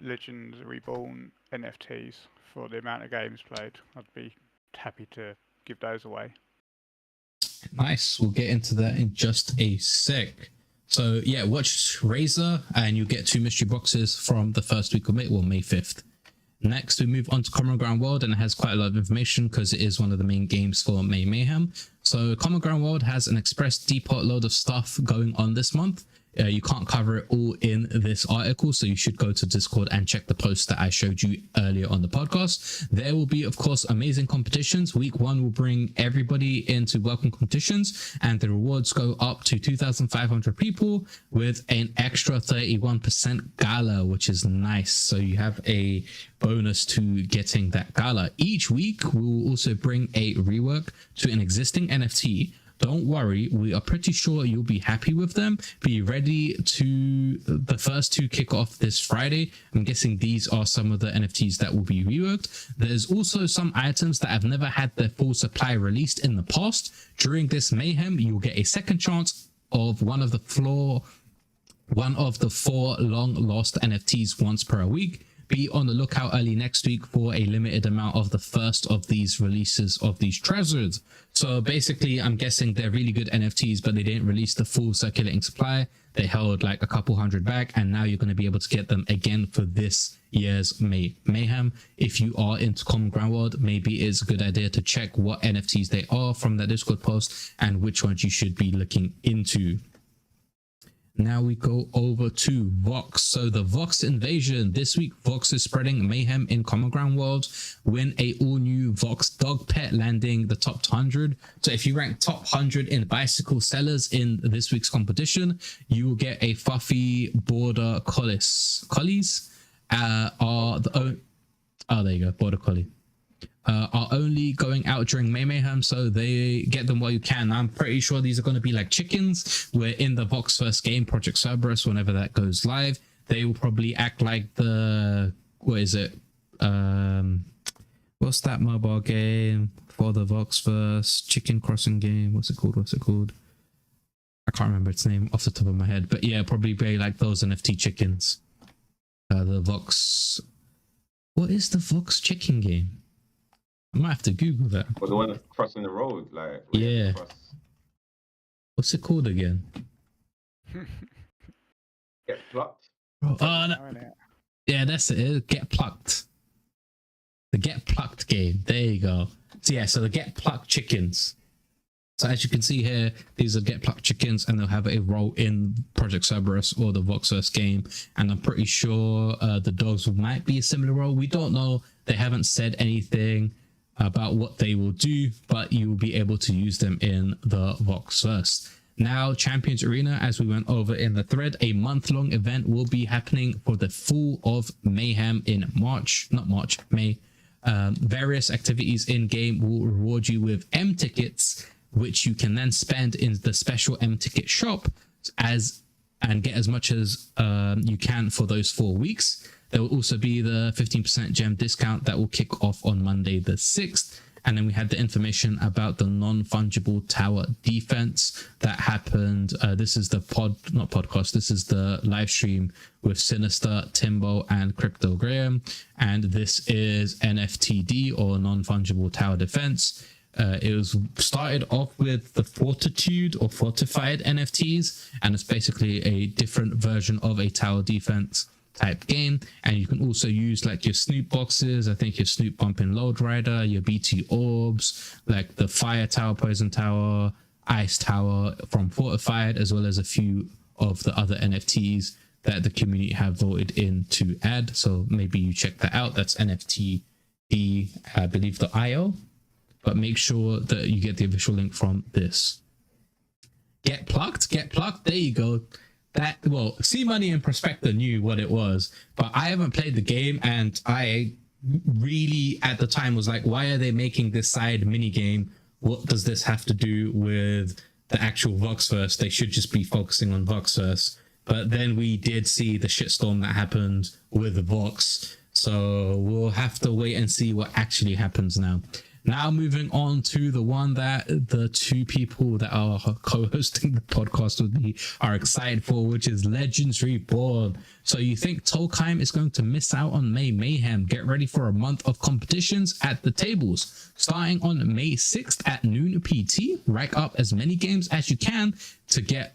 Legends Reborn NFTs for the amount of games played. I'd be happy to give those away. Nice. We'll get into that in just a sec. So yeah, watch Razor and you get 2 mystery boxes from the first week of May, well, May 5th. Next, we move on to Common Ground World, and it has quite a lot of information because it is one of the main games for May Mayhem. So Common Ground World has an express depot load of stuff going on this month. You can't cover it all in this article, so you should go to Discord and check the post that I showed you earlier on the podcast. There will be, of course, amazing competitions. Week 1 will bring everybody into welcome competitions, and the rewards go up to 2,500 people with an extra 31% gala, which is nice. So you have a bonus to getting that gala. Each week, we will also bring a rework to an existing NFT. Don't worry, we are pretty sure you'll be happy with them. Be ready to the first 2 kick off this Friday. I'm guessing these are some of the NFTs that will be reworked. There's also some items that have never had their full supply released in the past. During this mayhem, you'll get a second chance of one of the 4 long lost NFTs once per week. Be on the lookout early next week for a limited amount of the first of these releases of these treasures. So basically, I'm guessing they're really good NFTs, but they didn't release the full circulating supply. They held like a couple hundred back, and now you're going to be able to get them again for this year's mayhem. If you are into Common Ground World, maybe it's a good idea to check what NFTs they are from that Discord post and which ones you should be looking into. Now we go over to Vox. So the Vox invasion. This week, Vox is spreading mayhem in Common Ground World. Win a all-new Vox dog pet, landing the top 100. So if you rank top 100 in bicycle sellers in this week's competition, you will get a fluffy border collies. Collies there you go, border collie. Are only going out during mayhem, so they get them while you can. I'm pretty sure these are going to be like chickens. We're in the Vox first game, Project Cerberus, whenever that goes live. They will probably act like the what's that mobile game for the Vox first chicken crossing game? What's it called? I can't remember its name off the top of my head, but yeah, probably very like those NFT chickens. The Vox. What is the Vox chicken game? I might have to Google that. Well, the one crossing the road, like yeah. What's it called again? Get plucked. Oh, no. Yeah, that's it. Get plucked. The Get Plucked game. There you go. So yeah, so the Get Plucked chickens. So as you can see here, these are Get Plucked chickens, and they'll have a role in Project Cerberus or the Voxverse game. And I'm pretty sure the dogs might be a similar role. We don't know. They haven't said anything about what they will do, but you will be able to use them in the Voxverse. Now, Champions Arena, as we went over in the thread, a month-long event will be happening for the full of mayhem in May. Various activities in game will reward you with M tickets, which you can then spend in the special M ticket shop and get as much as you can for those 4 weeks. There will also be the 15% gem discount that will kick off on Monday the 6th. And then we had the information about the non-fungible tower defense that happened. This is the this is the live stream with Sinister, Timbo, and Crypto Graham. And this is NFTD, or non-fungible tower defense. It was started off with the Fortitude or Fortified NFTs, and it's basically a different version of a tower defense type game. And you can also use like your Snoop boxes, I think your Snoop Bumpin' Load Rider, your BT orbs, like the Fire Tower, Poison Tower, Ice Tower from Fortified, as well as a few of the other NFTs that the community have voted in to add. So maybe you check that out. That's NFT, I believe the IO, but make sure that you get the official link from this. Get plucked, there you go. C Money and Prospector knew what it was, but I haven't played the game, and I really at the time was like, why are they making this side mini game? What does this have to do with the actual Voxverse? They should just be focusing on Voxverse. But then we did see the shitstorm that happened with Vox, so we'll have to wait and see what actually happens now. Now moving on to the one that the 2 people that are co-hosting the podcast with me are excited for, which is Legends Reborn. So you think Tolkien is going to miss out on May Mayhem? Get ready for a month of competitions at the tables. Starting on May 6th at noon PT, rack up as many games as you can to get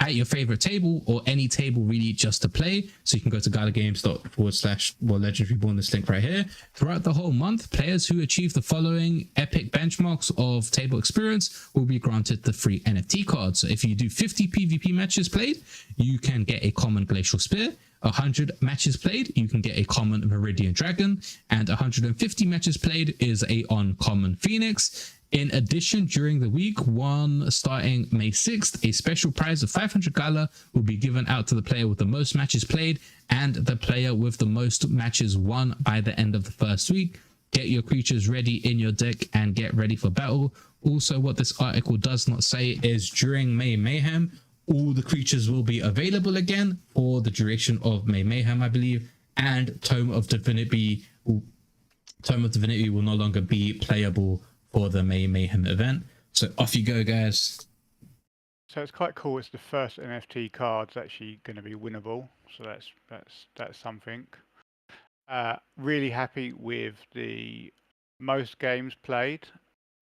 at your favorite table or any table really just to play. So you can go to galagames.com/Legends Reborn, this link right here. Throughout the whole month, players who achieve the following epic benchmarks of table experience will be granted the free NFT card. So if you do 50 PvP matches played, you can get a common glacial spear. 100 matches played, you can get a common Meridian Dragon, and 150 matches played is a uncommon Phoenix. In addition, during the week one starting May 6th, a special prize of 500 gala will be given out to the player with the most matches played and the player with the most matches won by the end of the first week. Get your creatures ready in your deck and get ready for battle. Also, what this article does not say is during May Mayhem, all the creatures will be available again for the duration of May Mayhem, I believe, and Tome of Divinity will no longer be playable for the May Mayhem event. So off you go, guys. So it's quite cool. It's the first NFT card's actually going to be winnable. So that's something. Really happy with the most games played,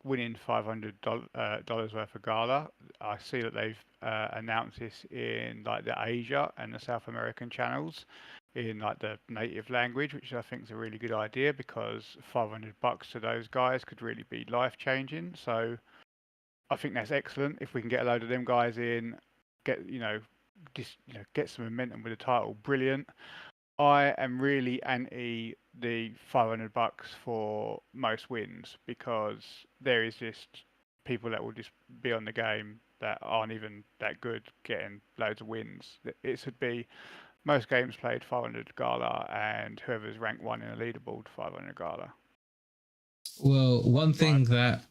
winning $500 worth of gala. I see that they've announced this in like the Asia and the South American channels in like the native language, which I think is a really good idea because $500 to those guys could really be life changing. So I think that's excellent. If we can get a load of them guys in, get some momentum with the title, brilliant. I am really anti the $500 for most wins because there is just people that will just be on the game that aren't even that good getting loads of wins. It should be most games played 500 gala and whoever's ranked 1 in the leaderboard 500 gala. Well, one thing that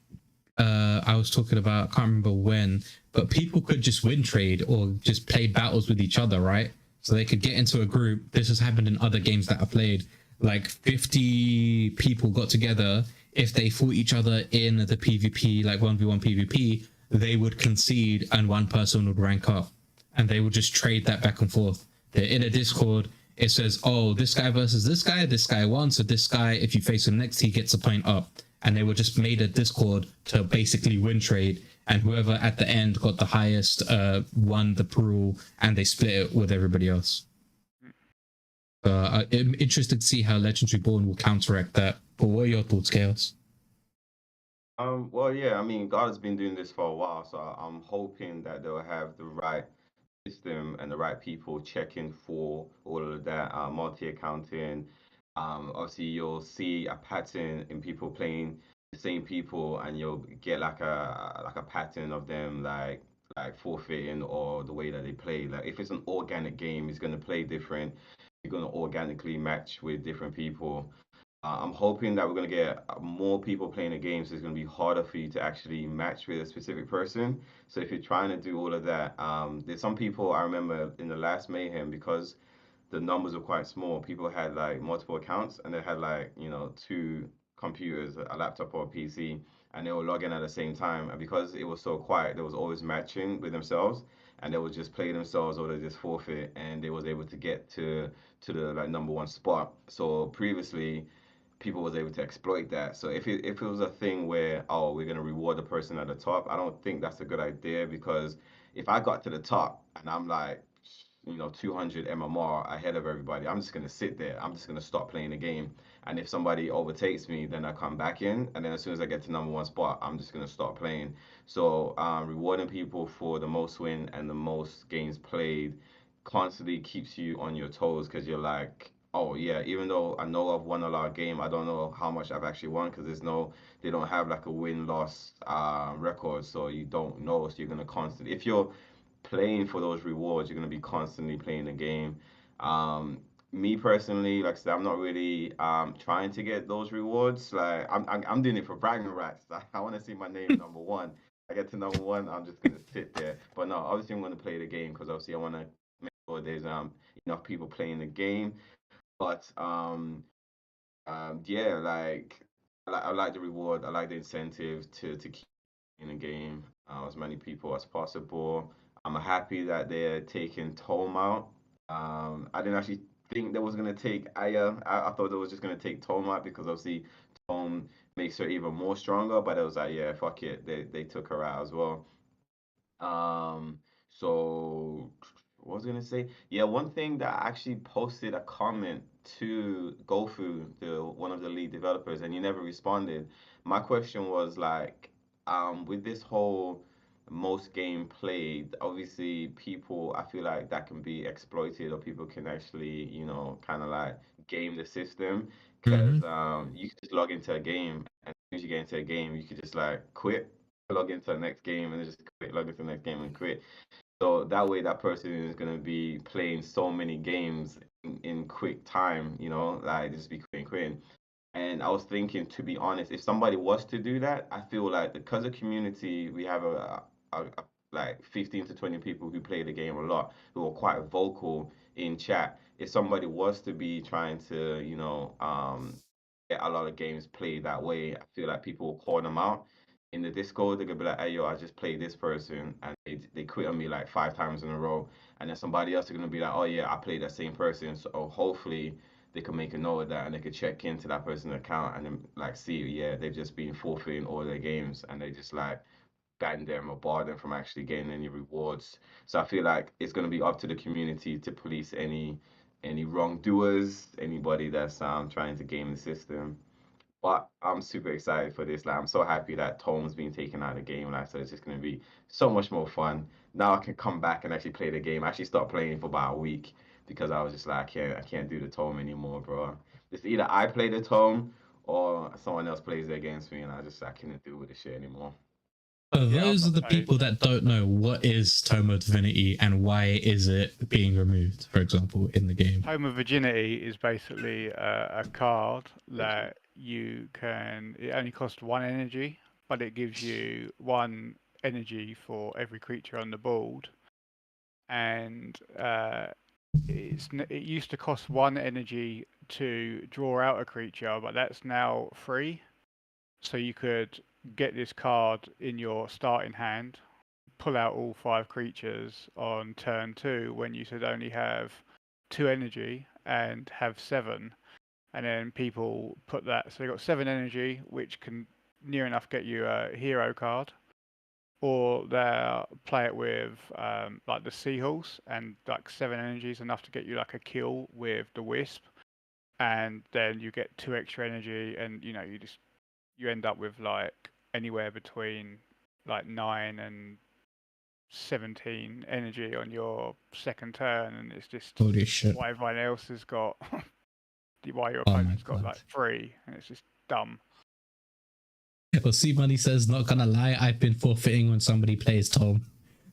I was talking about, I can't remember when, but people could just win trade or just play battles with each other, right? So they could get into a group. This has happened in other games that I played. Like 50 people got together. If they fought each other in the PvP, like 1v1 PvP, they would concede and one person would rank up. And they would just trade that back and forth. They're in a Discord. It says, oh, this guy versus this guy won. So this guy, if you face him next, he gets a point up. And they were just made a Discord to basically win trade. And whoever at the end got the highest won the pool, and they split it with everybody else. I'm interested to see how Legends Reborn will counteract that. But what are your thoughts, Khaos? Well, yeah, I mean, God has been doing this for a while, so I'm hoping that they'll have the right system and the right people checking for all of that multi-accounting. Obviously, you'll see a pattern in people playing the same people, and you'll get like a pattern of them like forfeiting or the way that they play. Like if it's an organic game, it's gonna play different. You're gonna organically match with different people. I'm hoping that we're going to get more people playing the game, so it's going to be harder for you to actually match with a specific person. So if you're trying to do all of that, there's some people I remember in the last Mayhem, because the numbers were quite small. People had like multiple accounts and they had like, 2 computers, a laptop or a PC, and they were logging at the same time. And because it was so quiet, they was always matching with themselves, and they would just play themselves or they just forfeit, and they was able to get to the like #1 spot. So previously people was able to exploit that. So if it was a thing where, oh, we're gonna reward the person at the top, I don't think that's a good idea, because if I got to the top and I'm like 200 MMR ahead of everybody, I'm just gonna sit there. I'm just gonna stop playing the game. And if somebody overtakes me, then I come back in. And then as soon as I get to #1 spot, I'm just gonna stop playing. So rewarding people for the most win and the most games played constantly keeps you on your toes, because you're like, oh yeah, even though I know I've won a lot of game, I don't know how much I've actually won, because they don't have like a win-loss record, so you don't know. So you're gonna constantly, if you're playing for those rewards, you're gonna be constantly playing the game. Me personally, like I said, I'm not really trying to get those rewards. Like I'm doing it for bragging rights. I want to see my name #1. I get to #1, I'm just gonna sit there. But no, obviously I'm gonna play the game, because obviously I want to make sure there's enough people playing the game. But yeah, like I like the reward. I like the incentive to keep in the game as many people as possible. I'm happy that they're taking Tome out. I didn't actually think they was gonna take Aya. I thought they was just gonna take Tome out, because obviously Tome makes her even more stronger. But it was like, yeah, fuck it. They took her out as well. Um, So, what was I gonna say? Yeah, one thing that I actually posted a comment to GoFu, the one of the lead developers, and he never responded. My question was like, with this whole most game played, obviously people, I feel like that can be exploited, or people can actually, kind of like game the system, because Mm-hmm. you can just log into a game, and as soon as you get into a game, you could just like quit, log into the next game, and then just quit, log into the next game and quit. So that way, that person is gonna be playing so many games in quick time, like just be quitting. And I was thinking, to be honest, if somebody was to do that, I feel like because of community, we have like 15 to 20 people who play the game a lot, who are quite vocal in chat. If somebody was to be trying to, get a lot of games played that way, I feel like people will call them out in the Discord. They're gonna be like, "Hey, yo, I just played this person, and they quit on me like 5 times in a row." And then somebody else is gonna be like, "Oh yeah, I played that same person." So hopefully they can make a note of that, and they could check into that person's account and then like see, yeah, they've just been forfeiting all their games, and they just like ban them or bar them from actually getting any rewards. So I feel like it's gonna be up to the community to police any wrongdoers, anybody that's trying to game the system. But I'm super excited for this. Like, I'm so happy that Tome's being taken out of the game. Like, so it's just gonna be so much more fun. Now I can come back and actually play the game. I actually stopped playing for about a week because I was just like, I can't do the Tome anymore, bro. It's either I play the Tome or someone else plays it against me, and I couldn't deal with the shit anymore. So Yeah, I've those are not the played. people that don't know what is Tome of Divinity and why is it being removed, for example, in the game. Home of Virginity is basically a card that you can. It only costs 1 energy, but it gives you 1 energy for every creature on the board. And it used to cost 1 energy to draw out a creature, but that's now free. So you could get this card in your starting hand, pull out all 5 creatures on turn 2 when you should only have 2 energy and have 7. And then people put that, so they got 7 energy, which can near enough get you a hero card, or they play it with like the Seahorse, and like 7 energy is enough to get you like a kill with the Wisp, and then you get 2 extra energy, and you end up with like anywhere between like 9 and 17 energy on your second turn, and it's just Holy shit. why everyone else has got why your Oh my opponent's got God. like 3, and it's just dumb. Well, C Money says, not gonna lie, I've been forfeiting when somebody plays Tome.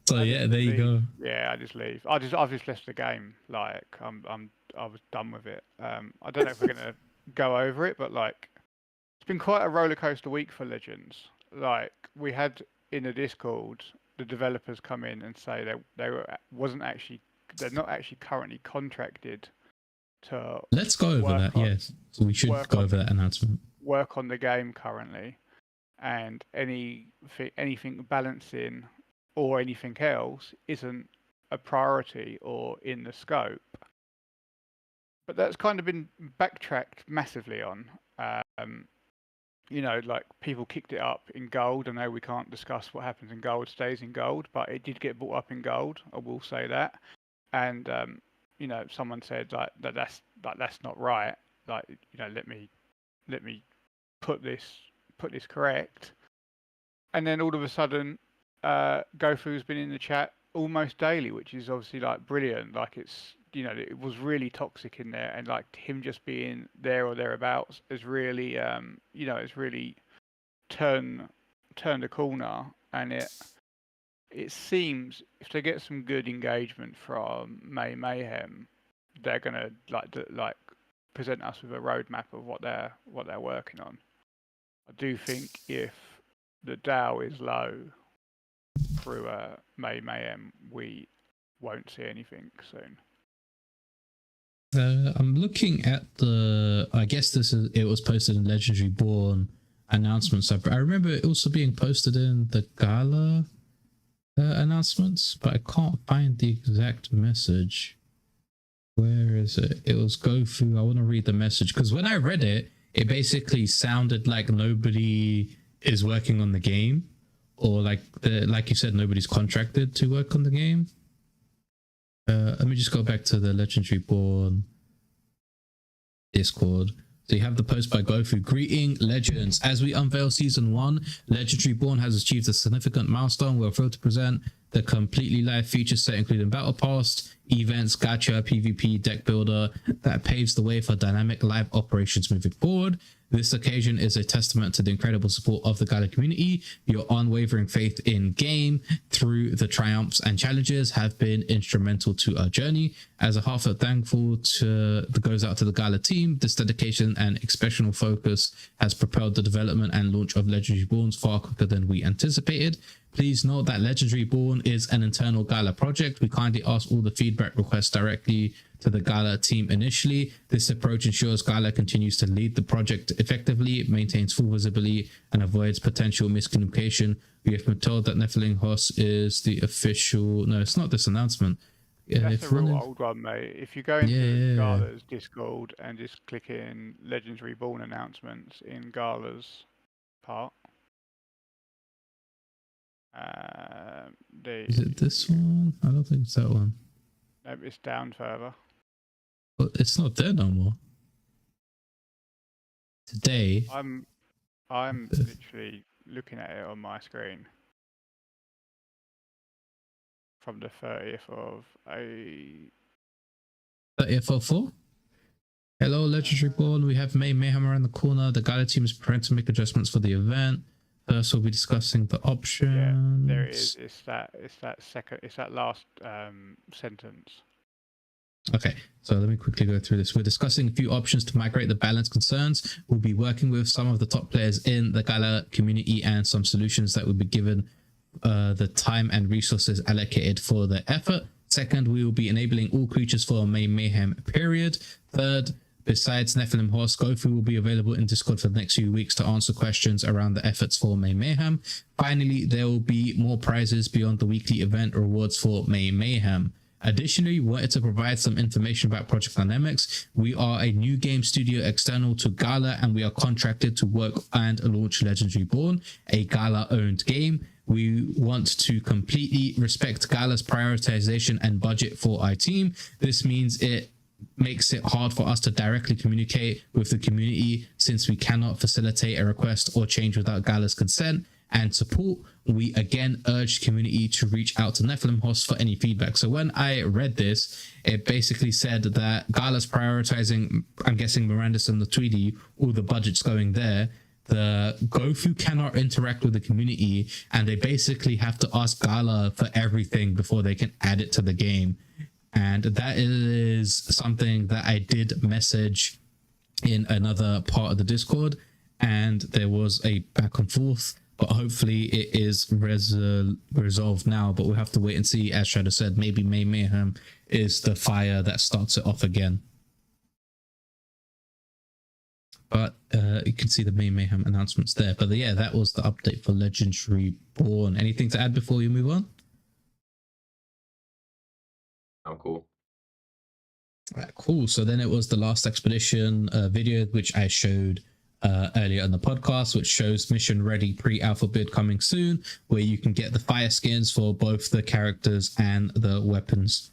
So yeah, there you go. Yeah, I just leave. I've just left the game. Like I was done with it. I don't know if we're gonna go over it, but like it's been quite a roller coaster week for Legends. Like we had in the Discord, the developers come in and say they're not actually currently contracted to Let's go over that. Yes, so we should go over that announcement. work on the game currently, and anything balancing or anything else isn't a priority or in the scope. But that's kind of been backtracked massively on. Like people kicked it up in gold. I know we can't discuss what happens in gold stays in gold, but it did get brought up in gold. I will say that. And someone said like that's not right. Like let me put this correct. And then all of a sudden, GoFu's been in the chat almost daily, which is obviously like brilliant. Like it was really toxic in there, and like him just being there or thereabouts has really, it's really turned a corner. And it seems if they get some good engagement from Mayhem, they're gonna like present us with a roadmap of what they're working on. I do think if the DAO is low through Mayhem, we won't see anything soon. I'm looking at I guess it was posted in Legendary Born announcements. I remember it also being posted in the Gala announcements, but I can't find the exact message. Where is it? It was GoFu. I want to read the message because when I read it, it basically sounded like nobody is working on the game, or like you said, nobody's contracted to work on the game. Let me just go back to the Legendary Born Discord. So you have the post by Gofu. Greeting legends. As we unveil season 1, Legendary Born has achieved a significant milestone. We're thrilled to present the completely live feature set, including battle pass, events, gacha, PvP, deck builder that paves the way for dynamic live operations moving forward. This occasion is a testament to the incredible support of the Gala community. Your unwavering faith in game through the triumphs and challenges have been instrumental to our journey. As a heartfelt thankful goes out to the Gala team. This dedication and exceptional focus has propelled the development and launch of Legendary Born far quicker than we anticipated. Please note that Legendary Born is an internal Gala project. We kindly ask all the feedback requests directly to the Gala team initially. This approach ensures Gala continues to lead the project effectively, maintains full visibility, and avoids potential miscommunication. We have been told that Mcboatface is the official... No, it's not this announcement. That's a real old one, mate. If you go into Gala's Discord and just click in Legendary Born announcements in Gala's part. Is it this one? I don't think it's that one. No, it's down further. But it's not there no more. Today. I'm literally looking at it on my screen. From the 30th of a... 30th of 4? Hello, Legendary Born. We have Mayhem around the corner. The Gala team is preparing to make adjustments for the event. First, we'll be discussing the options. Yeah, there it is. It's that last sentence. Okay, so let me quickly go through this. We're discussing a few options to migrate the balance concerns. We'll be working with some of the top players in the Gala community and some solutions that will be given the time and resources allocated for the effort. Second, we will be enabling all creatures for a Mayhem period. Third, besides Mcboatface, Gofu will be available in Discord for the next few weeks to answer questions around the efforts for Mayhem. Finally, there will be more prizes beyond the weekly event rewards for Mayhem. Additionally, we wanted to provide some information about Project Dynamics. We are a new game studio external to Gala, and we are contracted to work and launch Legendary Born, a Gala-owned game. We want to completely respect Gala's prioritization and budget for our team. This means it makes it hard for us to directly communicate with the community since we cannot facilitate a request or change without Gala's consent and support. We again urge community to reach out to Mcboatface for any feedback. So when I read this, it basically said that Gala's prioritizing, I'm guessing Mirandus and the Tweedy, all the budgets going there. The Gofu cannot interact with the community, and they basically have to ask Gala for everything before they can add it to the game. And that is something that I did message in another part of the Discord, and there was a back and forth, but hopefully it is resolved now. But we'll have to wait and see. As Shadow said, maybe Mayhem is the fire that starts it off again. But you can see the Mayhem announcements there. But yeah, that was the update for Legendary Born. Anything to add before you move on? I'm cool. Right, cool. So then it was the last expedition video, which I showed earlier on the podcast, which shows mission ready pre-alpha bid coming soon, where you can get the fire skins for both the characters and the weapons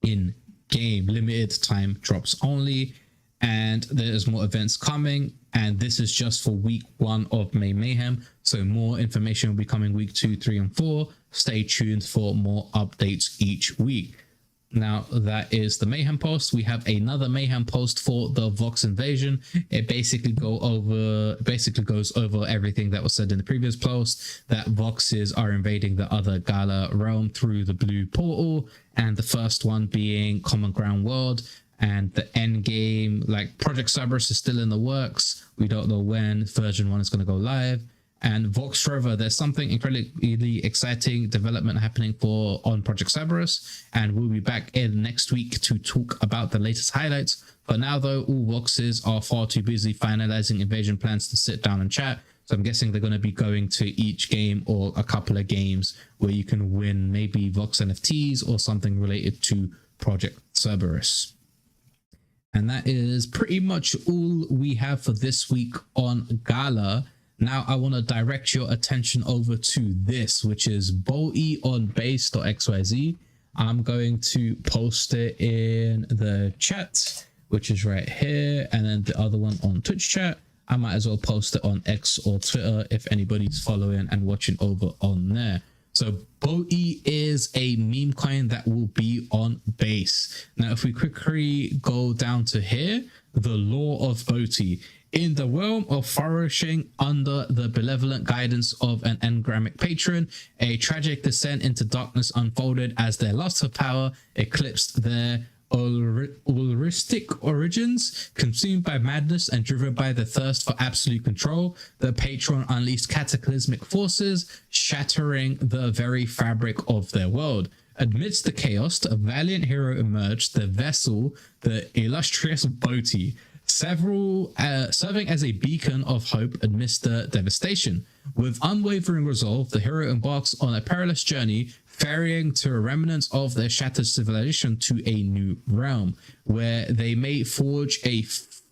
in game. Limited time drops only, and there's more events coming, and this is just for week 1 of Mayhem. So more information will be coming week 2, 3, and 4. Stay tuned for more updates each week. Now that is the Mayhem post. We have another Mayhem post for the Vox invasion. It basically goes over everything that was said in the previous post, that Voxes are invading the other Gala realm through the blue portal, and the first one being Common Ground World, and the end game, like Project Cerberus, is still in the works. We don't know when version 1 is going to go live. And Vox Forever, there's something incredibly exciting development happening on Project Cerberus, and we'll be back in next week to talk about the latest highlights. For now, though, all Voxes are far too busy finalizing invasion plans to sit down and chat, so I'm guessing they're going to be going to each game or a couple of games where you can win maybe Vox NFTs or something related to Project Cerberus. And that is pretty much all we have for this week on Gala. Now I want to direct your attention over to this, which is BOATY on base.xyz. I'm going to post it in the chat, which is right here, and then the other one on Twitch chat. I might as well post it on X or Twitter if anybody's following and watching over on there. So BOATY is a meme coin that will be on base. Now, if we quickly go down to here, the lore of BOATY. In the realm of flourishing under the benevolent guidance of an engramic patron, a tragic descent into darkness unfolded as their lust for power eclipsed their ulristic origins. Consumed by madness and driven by the thirst for absolute control, the patron unleashed cataclysmic forces, shattering the very fabric of their world. Amidst the chaos, a valiant hero emerged, the vessel, the illustrious BOATY, serving as a beacon of hope amidst the devastation. With unwavering resolve, the hero embarks on a perilous journey, ferrying to a remnant of their shattered civilization to a new realm, where they may forge a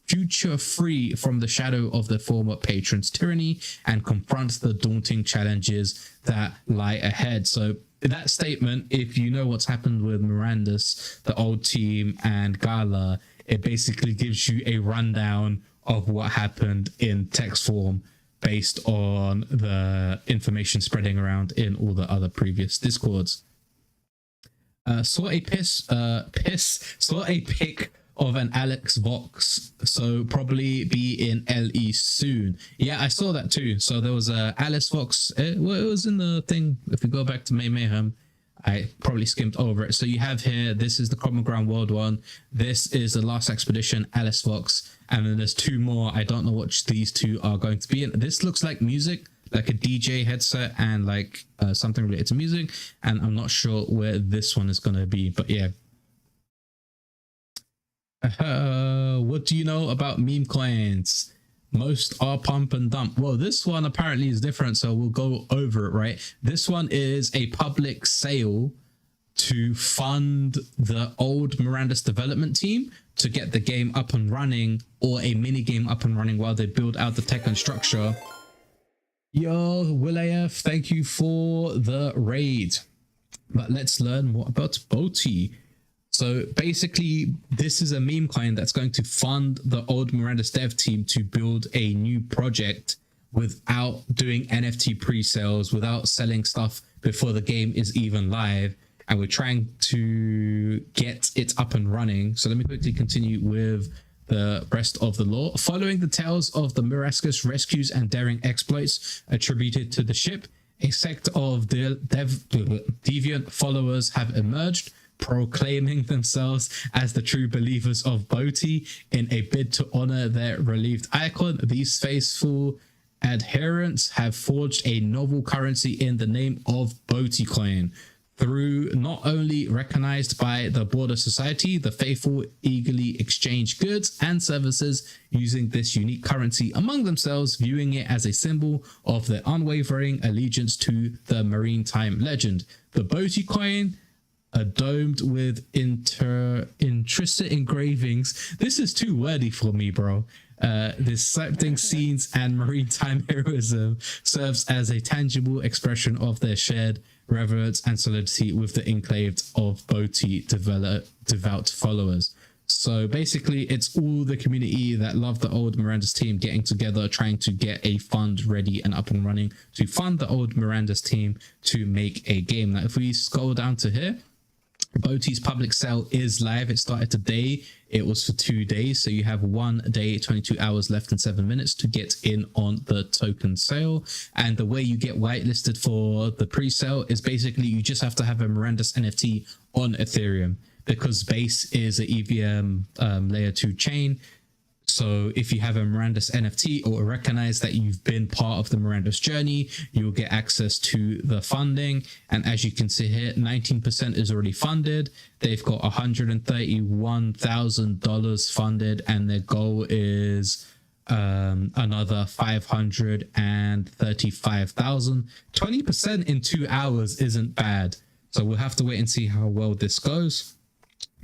future free from the shadow of the former patron's tyranny and confront the daunting challenges that lie ahead. So that statement, if you know what's happened with Mirandus, the old team, and Gala, it basically gives you a rundown of what happened in text form based on the information spreading around in all the other previous discords. Saw a pic of an Alex Vox, so probably be in LE soon. Yeah, I saw that too. So there was a Alice Vox. It was in the thing. If we go back to Mayhem, I probably skimmed over it. So you have here, this is the Common Ground World one. This is the Last Expedition, Alice Vox. And then there's two more. I don't know what these two are going to be in. This looks like music, like a DJ headset and like something related to music. And I'm not sure where this one is going to be, but yeah. What do you know about meme coins? Most are pump and dump. Well, this one apparently is different, so we'll go over it, right? This one is a public sale to fund the old Mirandus development team to get the game up and running, or a mini game up and running while they build out the tech and structure. Yo, WillAF, thank you for the raid. But let's learn more about BOATY. So basically, this is a meme coin that's going to fund the old Mirandus dev team to build a new project without doing NFT pre-sales, without selling stuff before the game is even live. And we're trying to get it up and running. So let me quickly continue with the rest of the lore. Following the tales of the Mirascus rescues and daring exploits attributed to the ship, a sect of deviant followers have emerged, proclaiming themselves as the true believers of BOATY in a bid to honor their relieved icon. These faithful adherents have forged a novel currency in the name of BOATY coin. Through not only recognized by the broader society, the faithful eagerly exchange goods and services using this unique currency among themselves, viewing it as a symbol of their unwavering allegiance to the maritime legend. The BOATY coin, domed with intrinsic engravings. This is too wordy for me, bro. Dissecting scenes and maritime heroism serves as a tangible expression of their shared reverence and solidity with the enclave of BOATY devout followers. So basically, it's all the community that love the old Mirandus team getting together, trying to get a fund ready and up and running to fund the old Mirandus team to make a game. Now, if we scroll down to here, BOATY's public sale is live. It started today. It was for 2 days. So you have 1 day, 22 hours left and 7 minutes to get in on the token sale. And the way you get whitelisted for the pre-sale is basically you just have to have a Mirandus NFT on Ethereum, because Base is an EVM layer 2 chain. So if you have a Mirandus NFT or recognize that you've been part of the Mirandus journey, you'll get access to the funding. And as you can see here, 19% is already funded. They've got $131,000 funded, and their goal is another 535,000. 20% in 2 hours isn't bad. So we'll have to wait and see how well this goes.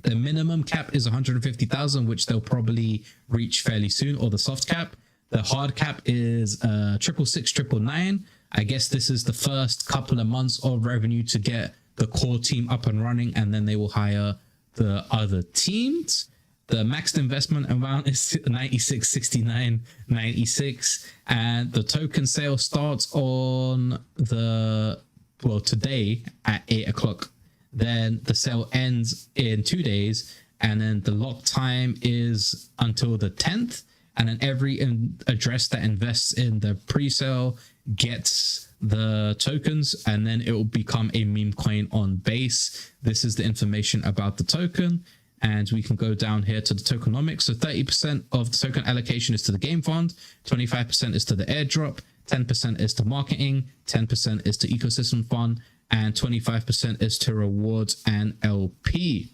The minimum cap is 150,000, which they'll probably reach fairly soon, or the soft cap. The hard cap is 666,999. I guess this is the first couple of months of revenue to get the core team up and running, and then they will hire the other teams. The maxed investment amount is 96.69.96, and the token sale starts on today at 8 o'clock. Then the sale ends in 2 days, and then the lock time is until the 10th. And then every address that invests in the pre-sale gets the tokens, and then it will become a meme coin on base. This is the information about the token. And we can go down here to the tokenomics. So 30% of the token allocation is to the game fund, 25% is to the airdrop, 10% is to marketing, 10% is to ecosystem fund, and 25% is to rewards and LP.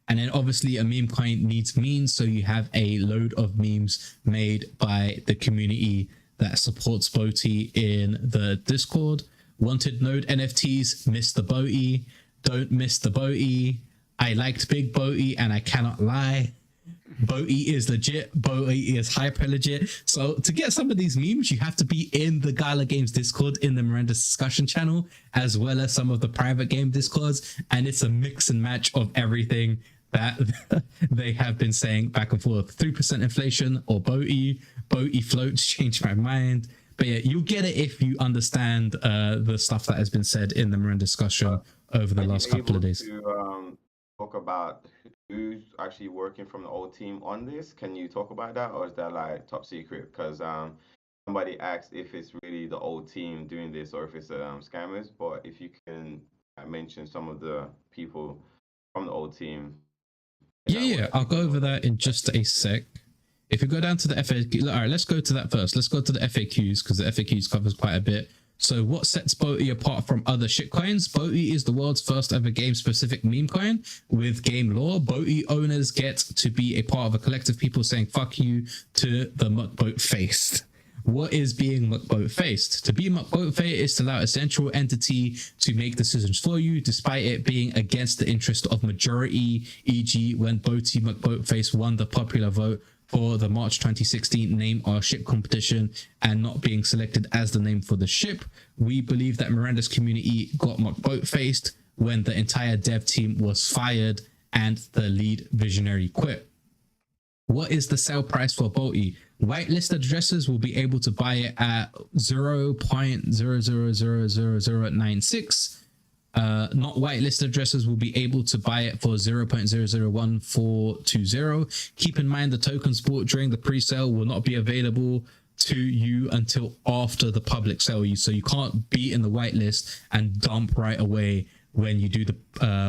And then obviously a meme coin needs memes. So you have a load of memes made by the community that supports BOATY in the Discord. Wanted node NFTs, miss the BOATY. Don't miss the BOATY. I liked Big BOATY and I cannot lie. BOATY is legit. BOATY is hyper legit. So to get some of these memes, you have to be in the Galagames Discord, in the Miranda's discussion channel, as well as some of the private game Discords. And it's a mix and match of everything that they have been saying back and forth. 3% inflation or BOATY. BOATY floats, change my mind. But yeah, you'll get it if you understand the stuff that has been said in the Miranda discussion over the last couple of days. Talk about who's actually working from the old team on this? Can you talk about that, or is that like top secret? Because somebody asked if it's really the old team doing this or if it's scammers. But if you can mention some of the people from the old team. Yeah, I'll go over that in just a sec. If you go down to the FAQ, all right, let's go to that first. Let's go to the FAQs because the FAQs covers quite a bit. So what sets BOATY apart from other shitcoins? BOATY is the world's first ever game-specific meme coin with game lore. BOATY owners get to be a part of a collective people saying fuck you to the Mcboatface. What is being Mcboatfaced? To be Mcboatface is to allow a central entity to make decisions for you, despite it being against the interest of majority, e.g. when BOATY Mcboatface won the popular vote for the March 2016 Name Our Ship competition and not being selected as the name for the ship. We believe that Miranda's community got Mcboatfaced when the entire dev team was fired and the lead visionary quit. What is the sale price for BOATY? Whitelisted addresses will be able to buy it at 0.00000096. Not whitelisted addresses will be able to buy it for 0.001420. Keep in mind the tokens bought during the pre-sale will not be available to you until after the public sale. So you can't be in the whitelist and dump right away when you do the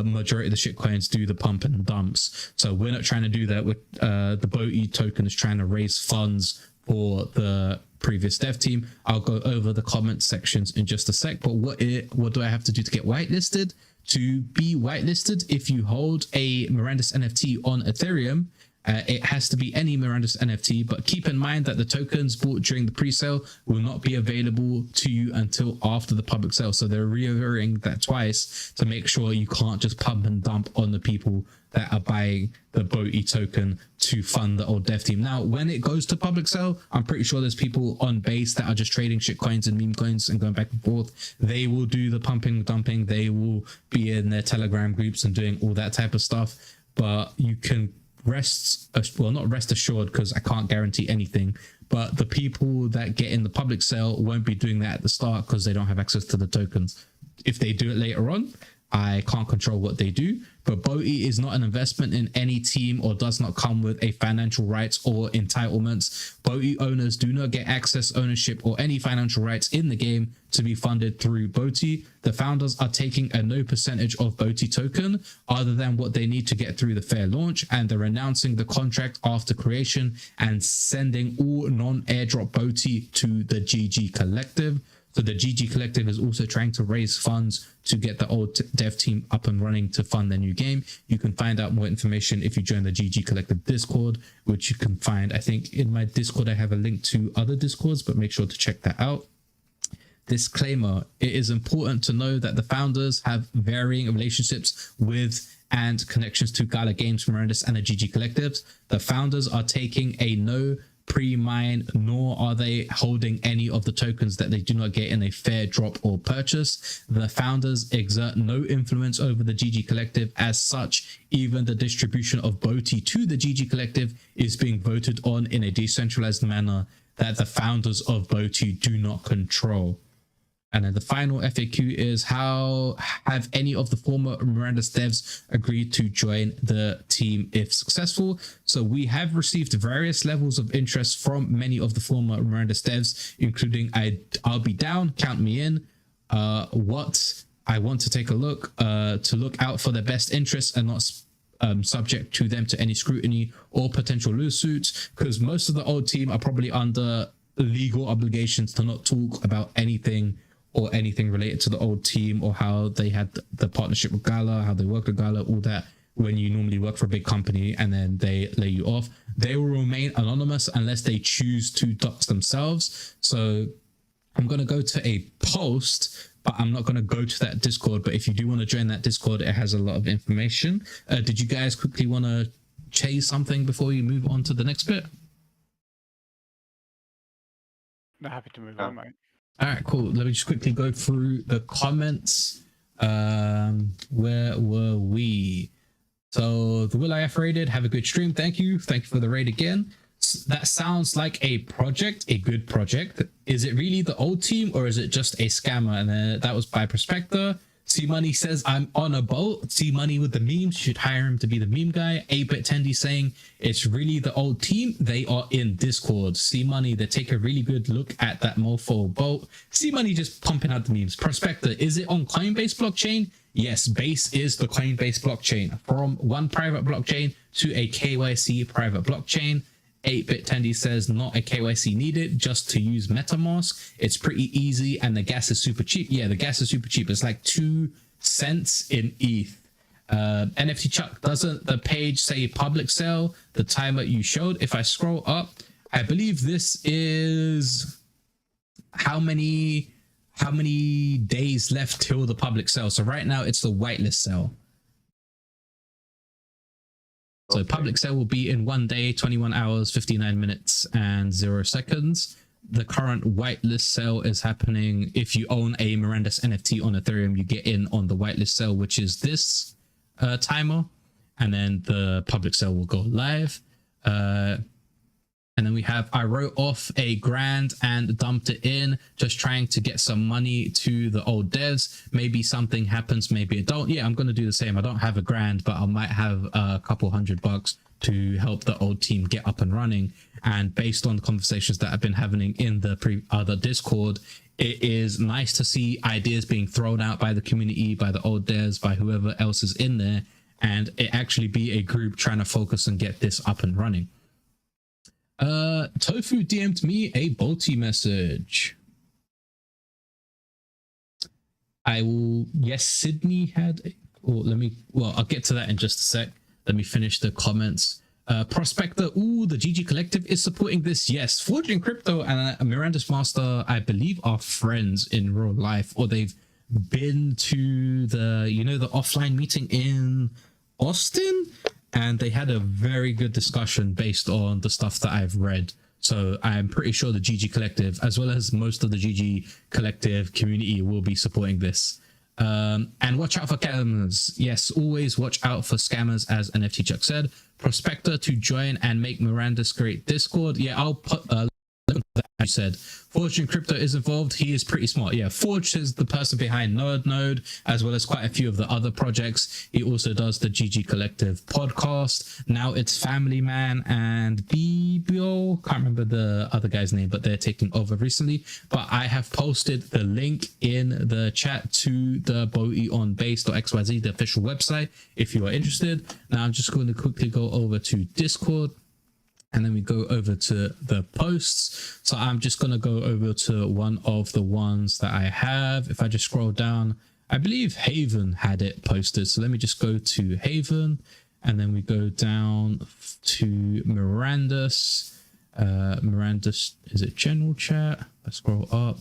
majority of the shitcoins do the pump and dumps. So we're not trying to do that with the BOATY token is trying to raise funds for the previous dev team. I'll go over the comment sections in just a sec, but what do I have to do to get whitelisted? To be whitelisted, if you hold a Miranda's NFT on Ethereum, it has to be any Miranda's NFT, but keep in mind that the tokens bought during the pre-sale will not be available to you until after the public sale. So they're reiterating that twice to make sure you can't just pump and dump on the people that are buying the BOATY token to fund the old dev team. Now, when it goes to public sale, I'm pretty sure there's people on base that are just trading shit coins and meme coins and going back and forth. They will do the pumping, dumping. They will be in their Telegram groups and doing all that type of stuff. But you can not rest assured because I can't guarantee anything, but the people that get in the public sale won't be doing that at the start because they don't have access to the tokens. If they do it later on, I can't control what they do, but BOATY is not an investment in any team or does not come with a financial rights or entitlements. BOATY owners do not get access, ownership, or any financial rights in the game to be funded through BOATY. The founders are taking a no percentage of BOATY token other than what they need to get through the fair launch, and they're announcing the contract after creation and sending all non-airdrop BOATY to the GG Collective. So the GG Collective is also trying to raise funds to get the old dev team up and running to fund their new game. You can find out more information if you join the GG Collective Discord, which you can find, I think in my Discord, I have a link to other Discords, but make sure to check that out. Disclaimer, it is important to know that the founders have varying relationships with and connections to Gala Games, Miranda's, and the GG Collectives. The founders are taking a no pre-mine, nor are they holding any of the tokens that they do not get in a fair drop or purchase. The founders exert no influence over the GG Collective. As such, even the distribution of BOATY to the GG Collective is being voted on in a decentralized manner that the founders of BOATY do not control. And then the final FAQ is, how have any of the former Miranda's devs agreed to join the team if successful? So we have received various levels of interest from many of the former Miranda's devs, including I'll be down, count me in, what I want to take a look, to look out for their best interests and not subject to them to any scrutiny or potential lawsuits, because most of the old team are probably under legal obligations to not talk about anything related to the old team, or how they had the partnership with Gala, how they work with Gala, all that. When you normally work for a big company and then they lay you off, they will remain anonymous unless they choose to dox themselves. So I'm going to go to a post, but I'm not going to go to that Discord. But if you do want to join that Discord, it has a lot of information. Did you guys quickly want to chase something before we move on to the next bit? I'm happy to move on, mate. All right, cool. Let me just quickly go through the comments. Where were we? So the Will IF rated, have a good stream. Thank you for the raid again. That sounds like a project, a good project. Is it really the old team, or is it just a scammer? And then that was by Prospector. C Money says, I'm on a boat. C Money with the memes, should hire him to be the meme guy. 8-Bit Tendy saying, it's really the old team. They are in Discord. C Money, they take a really good look at that mofo boat. C Money just pumping out the memes. Prospector, is it on Coinbase blockchain? Yes, Base is the Coinbase blockchain. From one private blockchain to a KYC private blockchain. 8-Bit Tendy says, not a KYC needed, just to use MetaMask. It's pretty easy and the gas is super cheap. Yeah, the gas is super cheap. It's like 2 cents in ETH. NFT Chuck, doesn't the page say public sale, the timer you showed? If I scroll up, I believe this is how many days left till the public sale. So right now it's the whitelist sale. So public sale will be in 1 day, 21 hours, 59 minutes, and 0 seconds. The current whitelist sale is happening. If you own a Miranda's NFT on Ethereum, you get in on the whitelist sale, which is this timer. And then the public sale will go live. And then we have, I wrote off $1,000 and dumped it in, just trying to get some money to the old devs. Maybe something happens, maybe it don't. Yeah, I'm going to do the same. I don't have $1,000, but I might have a couple $100 to help the old team get up and running. And based on the conversations that I've been having in the other Discord, it is nice to see ideas being thrown out by the community, by the old devs, by whoever else is in there, and it actually be a group trying to focus and get this up and running. Tofu DM'd me a BOATY message. Yes, Sydney had, I'll get to that in just a sec. Let me finish the comments. Prospector, the GG Collective is supporting this. Yes, Forging Crypto and Miranda's Master, I believe, are friends in real life, or they've been to the offline meeting in Austin, and they had a very good discussion based on the stuff that I've read. So I'm pretty sure the GG Collective, as well as most of the GG Collective community, will be supporting this. And watch out for scammers. Yes, always watch out for scammers, as NFT Chuck said. Prospector to join and make Miranda's great Discord. Yeah, I'll put that you said. Fortune Crypto is involved. He is pretty smart. Yeah, Forge is the person behind Node, as well as quite a few of the other projects. He also does the GG Collective podcast. Now it's Family Man and BBO. Can't remember the other guy's name, but they're taking over recently. But I have posted the link in the chat to the BOATY on base.xyz, the official website, if you are interested. Now I'm just going to quickly go over to Discord, and then we go over to the posts. So I'm just going to go over to one of the ones that I have. If I just scroll down, I believe Haven had it posted. So let me just go to Haven, and then we go down to Miranda's. Miranda's, is it general chat? I scroll up.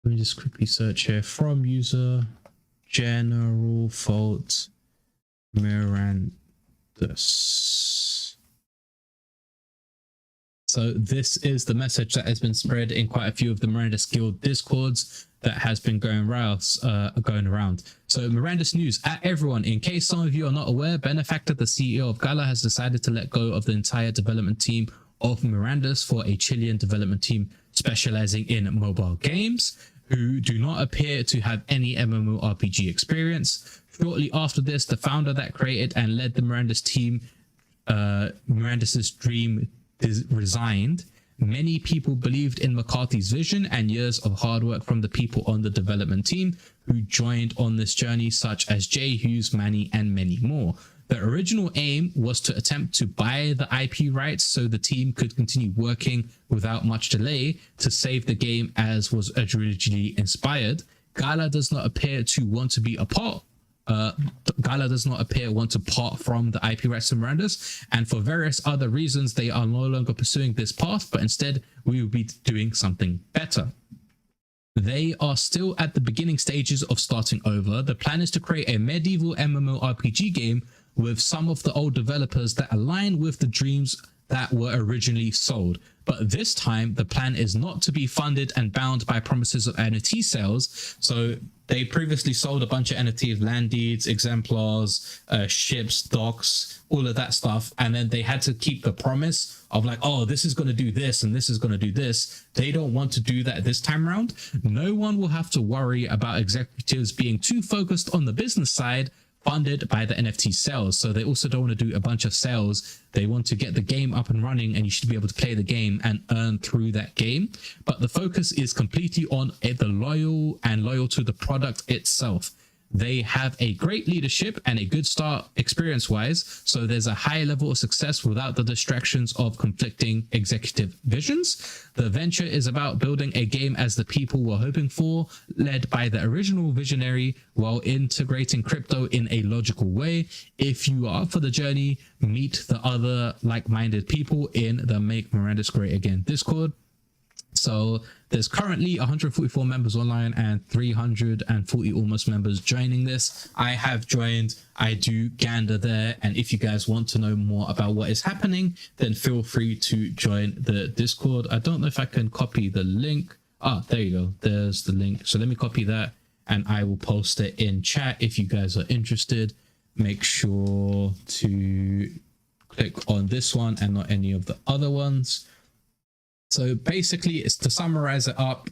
Let me just quickly search here. From user, general fault, Miranda. This. So this is the message that has been spread in quite a few of the Miranda's Guild discords that has been going around. So Miranda's news at everyone. In case some of you are not aware, Benefactor, the CEO of Gala, has decided to let go of the entire development team of Miranda's for a Chilean development team specializing in mobile games, who do not appear to have any MMORPG experience. Shortly after this, the founder that created and led the Miranda's team, Miranda's dream, resigned. Many people believed in McCarthy's vision and years of hard work from the people on the development team who joined on this journey, such as Jay Hughes, Manny, and many more. The original aim was to attempt to buy the IP rights so the team could continue working without much delay to save the game as was originally inspired. Gala does not appear to want to be a part. Gala does not appear want to part from the IP rights to Miranda's, and for various other reasons, they are no longer pursuing this path, but instead we will be doing something better. They are still at the beginning stages of starting over. The plan is to create a medieval MMORPG game with some of the old developers that align with the dreams that were originally sold. But this time, the plan is not to be funded and bound by promises of NFT sales. So they previously sold a bunch of NFTs, land deeds, exemplars, ships, docks, all of that stuff. And then they had to keep the promise of like, oh, this is going to do this and this is going to do this. They don't want to do that this time around. No one will have to worry about executives being too focused on the business side, funded by the NFT sales. So they also don't want to do a bunch of sales. They want to get the game up and running, and you should be able to play the game and earn through that game. But the focus is completely on the loyal to the product itself. They have a great leadership and a good start experience wise, so there's a high level of success without the distractions of conflicting executive visions. The venture is about building a game as the people were hoping for, led by the original visionary, while integrating crypto in a logical way. If you are up for the journey, meet the other like-minded people in the Make Miranda's Great Again Discord. So there's currently 144 members online and 340 almost members joining this. I have joined. I do gander there, and if you guys want to know more about what is happening, then feel free to join the Discord. I don't know if I can copy the link. There you go. There's the link. So let me copy that and I will post it in chat. If you guys are interested, make sure to click on this one and not any of the other ones. So basically, it's to summarize it up.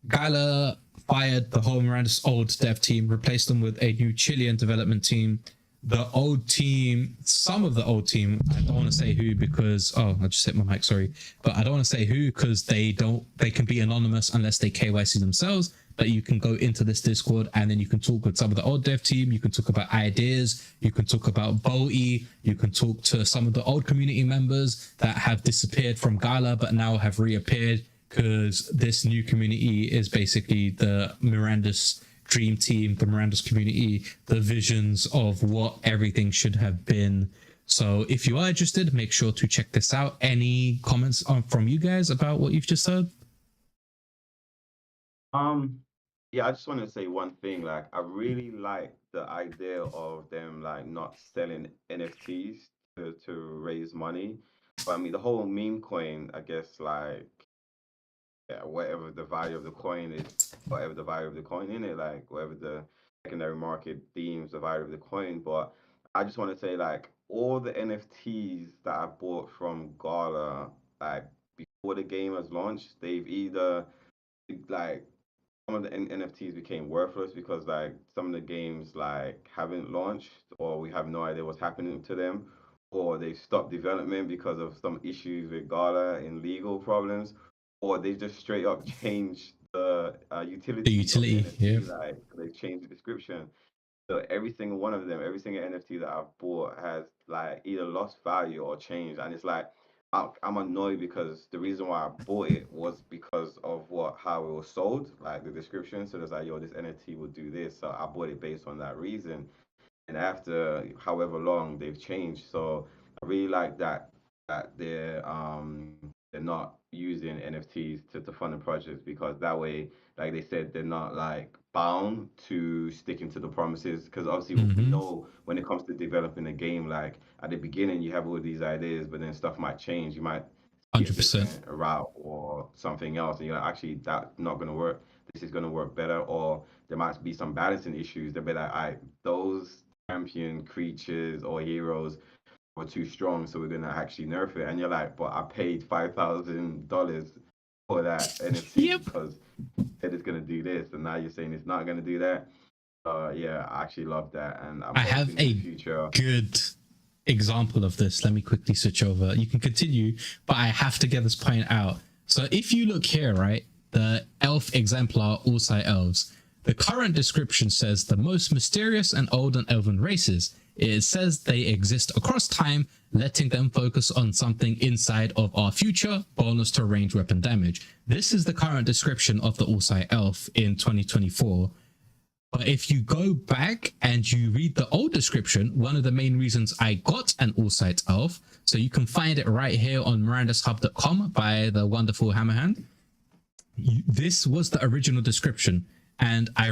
Gala fired the whole Miranda's old dev team, replaced them with a new Chilean development team. The old team, some of the old team, I don't want to say who because, I just hit my mic, sorry. But I don't want to say who because they can be anonymous unless they KYC themselves. But you can go into this Discord and then you can talk with some of the old dev team. You can talk about ideas. You can talk about BOATY. You can talk to some of the old community members that have disappeared from Gala but now have reappeared, because this new community is basically the Miranda's dream team, the Miranda's community, the visions of what everything should have been. So if you are interested, make sure to check this out. Any comments from you guys about what you've just heard? Yeah, I just want to say one thing. Like, I really like the idea of them like not selling NFTs to raise money. But I mean, the whole meme coin, I guess, like, yeah, whatever the value of the coin is, whatever the value of the coin in it, like whatever the secondary market deems the value of the coin. But I just want to say, like, all the NFTs that I bought from Gala, like before the game has launched, they've either like some of the NFTs became worthless because like some of the games like haven't launched, or we have no idea what's happening to them, or they stopped development because of some issues with Gala and legal problems, or they just straight up changed the utility. The utility, of the yeah. NFT, like they changed the description. So every single one of them, every single NFT that I've bought has like either lost value or changed, and it's like I'm annoyed because the reason why I bought it was because of how it was sold, like the description. So there's like, yo, this NFT will do this, so I bought it based on that reason. And after however long, they've changed. So I really like that they're not using NFTs to fund the projects, because that way, like they said, they're not like bound to sticking to the promises. Because obviously we know when it comes to developing a game, like at the beginning you have all these ideas, but then stuff might change. 100%. route or something else, and you're like, actually, that's not going to work. This is going to work better, or there might be some balancing issues. They'll be like, all right, those champion creatures or heroes were too strong, so we're going to actually nerf it. And you're like, but I paid $5,000 for that NFT Yep. because it is going to do this, and now you're saying it's not going to do that. Yeah, I actually love that, and I'm I have hoping in a the future. good example of this. Let me quickly switch over. You can continue, but I have to get this point out. So if you look here, right, the elf exemplar All-Sight elves, the current description says the most mysterious and old and elven races. It says they exist across time, letting them focus on something inside of our future, bonus to range weapon damage. This is the current description of the All-Sight elf in 2024. But if you go back and you read the old description, one of the main reasons I got an All-Sight elf, so you can find it right here on mirandashub.com by the wonderful Hammerhand. This was the original description, and I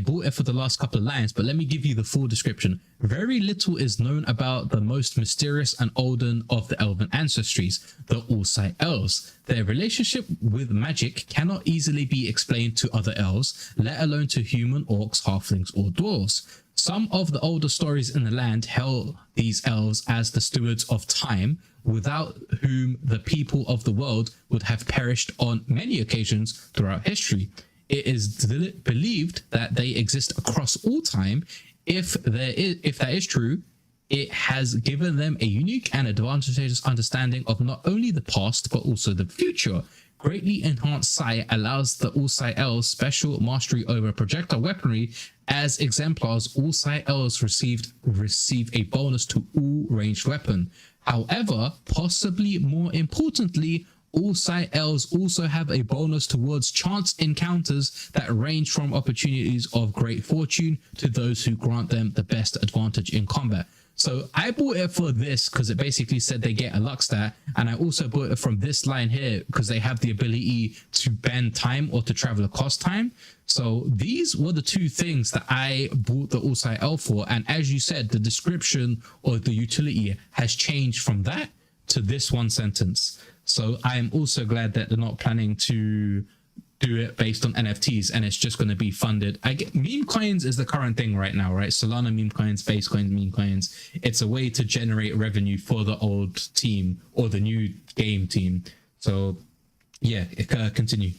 bought it for the last couple of lines, but let me give you the full description. Very little is known about the most mysterious and olden of the elven ancestries, the All-Sight elves. Their relationship with magic cannot easily be explained to other elves, let alone to human, orcs, halflings, or dwarves. Some of the older stories in the land hail these elves as the stewards of time, without whom the people of the world would have perished on many occasions throughout history. It is believed that they exist across all time. If that is true, it has given them a unique and advantageous understanding of not only the past but also the future. Greatly enhanced sight allows the All-Sight elves special mastery over projectile weaponry. As exemplars, All-Sight elves receive a bonus to all ranged weapon. However, possibly more importantly, All-Sight elves also have a bonus towards chance encounters that range from opportunities of great fortune to those who grant them the best advantage in combat. So I bought it for this because it basically said they get a luck stat, and I also bought it from this line here because they have the ability to bend time or to travel across time. So these were the two things that I bought the All-Sight elf for, and as you said, the description or the utility has changed from that to this one sentence. So I am also glad that they're not planning to do it based on NFTs and it's just going to be funded. I get meme coins is the current thing right now, right? Solana meme coins, face coins, meme coins. It's a way to generate revenue for the old team or the new game team. So yeah, continue.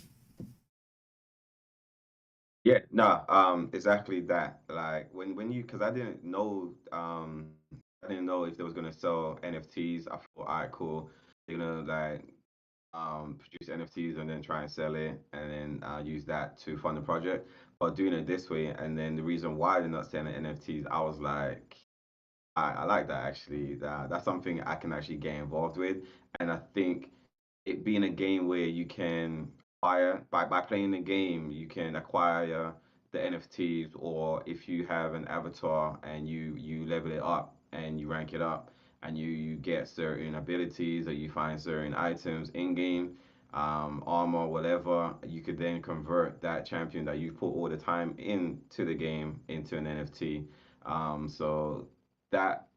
Yeah, no, exactly that. Like when you, because I didn't know if they was gonna sell NFTs. I thought, all right, cool. They're gonna like produce NFTs and then try and sell it and then use that to fund the project. But doing it this way, and then the reason why they're not selling NFTs, I was like, I like that actually. That's something I can actually get involved with, and I think it being a game where you can acquire by playing the game, you can acquire the NFTs, or if you have an avatar and you level it up and you rank it up and you get certain abilities or you find certain items in game, armor, whatever, you could then convert that champion that you put all the time into the game into an NFT. So that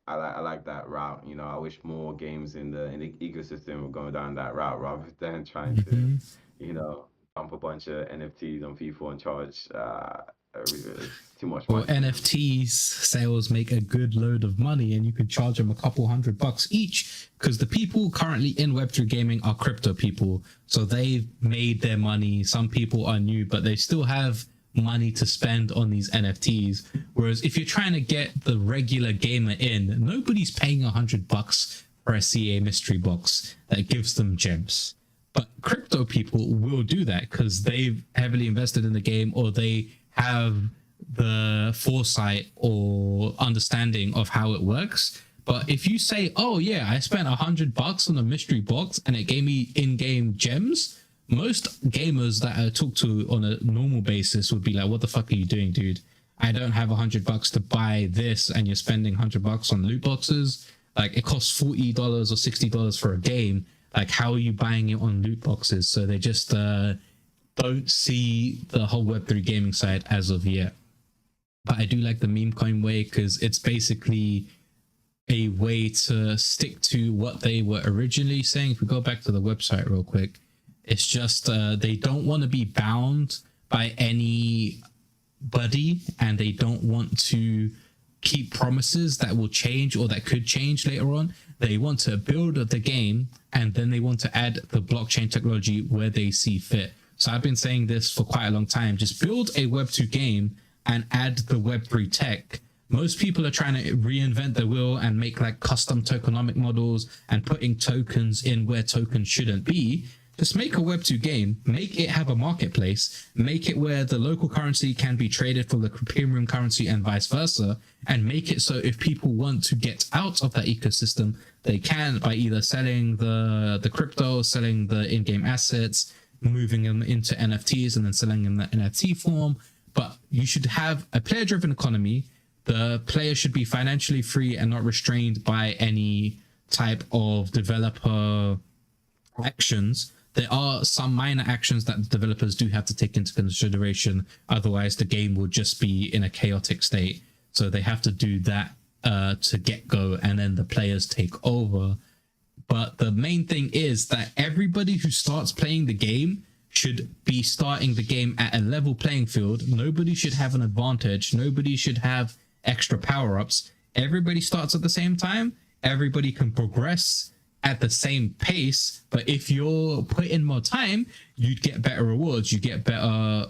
I like that route. You know, I wish more games in the ecosystem were going down that route rather than trying to, you know, dump a bunch of NFTs on people and charge too much Well, money. NFTs sales make a good load of money and you can charge them a couple $100 each because the people currently in Web3 gaming are crypto people. So they've made their money. Some people are new, but they still have money to spend on these NFTs. Whereas if you're trying to get the regular gamer in, nobody's paying $100 for a CA mystery box that gives them gems. But crypto people will do that because they've heavily invested in the game or they have the foresight or understanding of how it works. But if you say, oh yeah, I spent $100 on a mystery box and it gave me in-game gems, most gamers that I talk to on a normal basis would be like, what the fuck are you doing, dude? I don't have $100 to buy this and you're spending $100 on loot boxes. Like it costs $40 or $60 for a game. Like how are you buying it on loot boxes? So they just don't see the whole Web3 gaming side as of yet. But I do like the meme coin way because it's basically a way to stick to what they were originally saying. If we go back to the website real quick, it's just they don't want to be bound by anybody, and they don't want to keep promises that will change or that could change later on. They want to build the game, and then they want to add the blockchain technology where they see fit. So I've been saying this for quite a long time. Just build a Web2 game and add the Web3 tech. Most people are trying to reinvent the wheel and make like custom tokenomic models and putting tokens in where tokens shouldn't be. Just make a Web2 game, make it have a marketplace, make it where the local currency can be traded for the premium currency and vice versa, and make it so if people want to get out of that ecosystem, they can by either selling the crypto, selling the in-game assets, moving them into NFTs and then selling in the NFT form. But you should have a player-driven economy. The player should be financially free and not restrained by any type of developer actions. There are some minor actions that the developers do have to take into consideration. Otherwise, the game will just be in a chaotic state. So they have to do that to get go, and then the players take over. But the main thing is that everybody who starts playing the game should be starting the game at a level playing field. Nobody should have an advantage. Nobody should have extra power-ups. Everybody starts at the same time. Everybody can progress at the same pace, but if you're put in more time, you'd get better rewards, you get better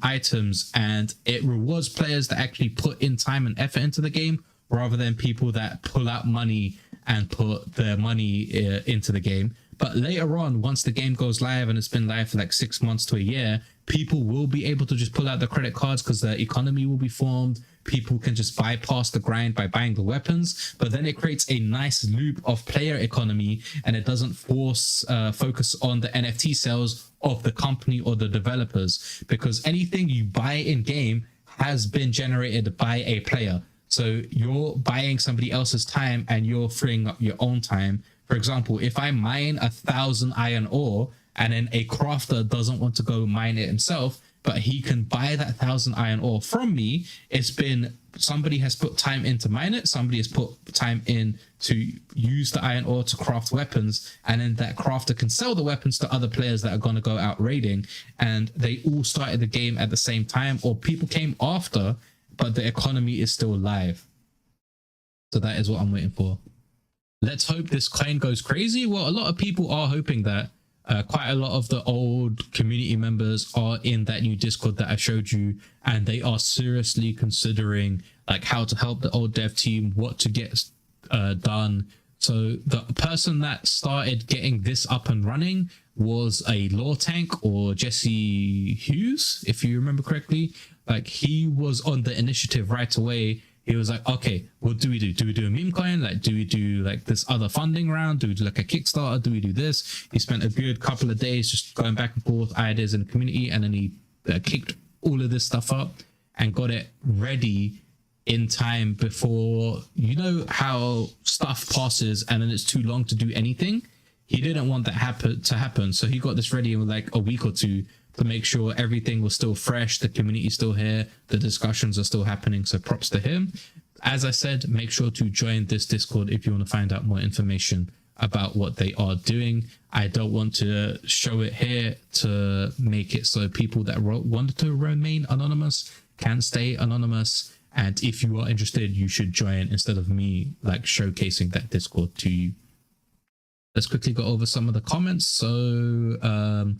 items, and it rewards players that actually put in time and effort into the game rather than people that pull out money and put their money into the game. But later on, once the game goes live and it's been live for like 6 months to a year, people will be able to just pull out the credit cards because the economy will be formed. People can just bypass the grind by buying the weapons, but then it creates a nice loop of player economy, and it doesn't focus on the NFT sales of the company or the developers, because anything you buy in game has been generated by a player. So you're buying somebody else's time and you're freeing up your own time. For example, if I mine 1,000 iron ore and then a crafter doesn't want to go mine it himself, but he can buy that 1,000 iron ore from me, it's been somebody has put time in to mine it, somebody has put time in to use the iron ore to craft weapons, and then that crafter can sell the weapons to other players that are going to go out raiding, and they all started the game at the same time, or people came after, but the economy is still live. So that is what I'm waiting for. Let's hope this coin goes crazy. Well, a lot of people are hoping that. Quite a lot of the old community members are in that new Discord that I showed you, and they are seriously considering like how to help the old dev team, what to get done. So the person that started getting this up and running was a Law Tank, or Jesse Hughes, if you remember correctly. Like, he was on the initiative right away. He was like, okay, what do we do? Do we do a meme coin? Like, do we do like this other funding round? Do we do like a Kickstarter? Do we do this? He spent a good couple of days just going back and forth ideas in the community, and then he kicked all of this stuff up and got it ready in time before, you know how stuff passes and then it's too long to do anything. He didn't want that to happen, so he got this ready in like a week or two to make sure everything was still fresh, the community's still here, the discussions are still happening. So props to him. As I said, make sure to join this Discord if you want to find out more information about what they are doing. I don't want to show it here to make it so people that wanted to remain anonymous can stay anonymous. And if you are interested, you should join instead of me like showcasing that Discord to you. Let's quickly go over some of the comments. So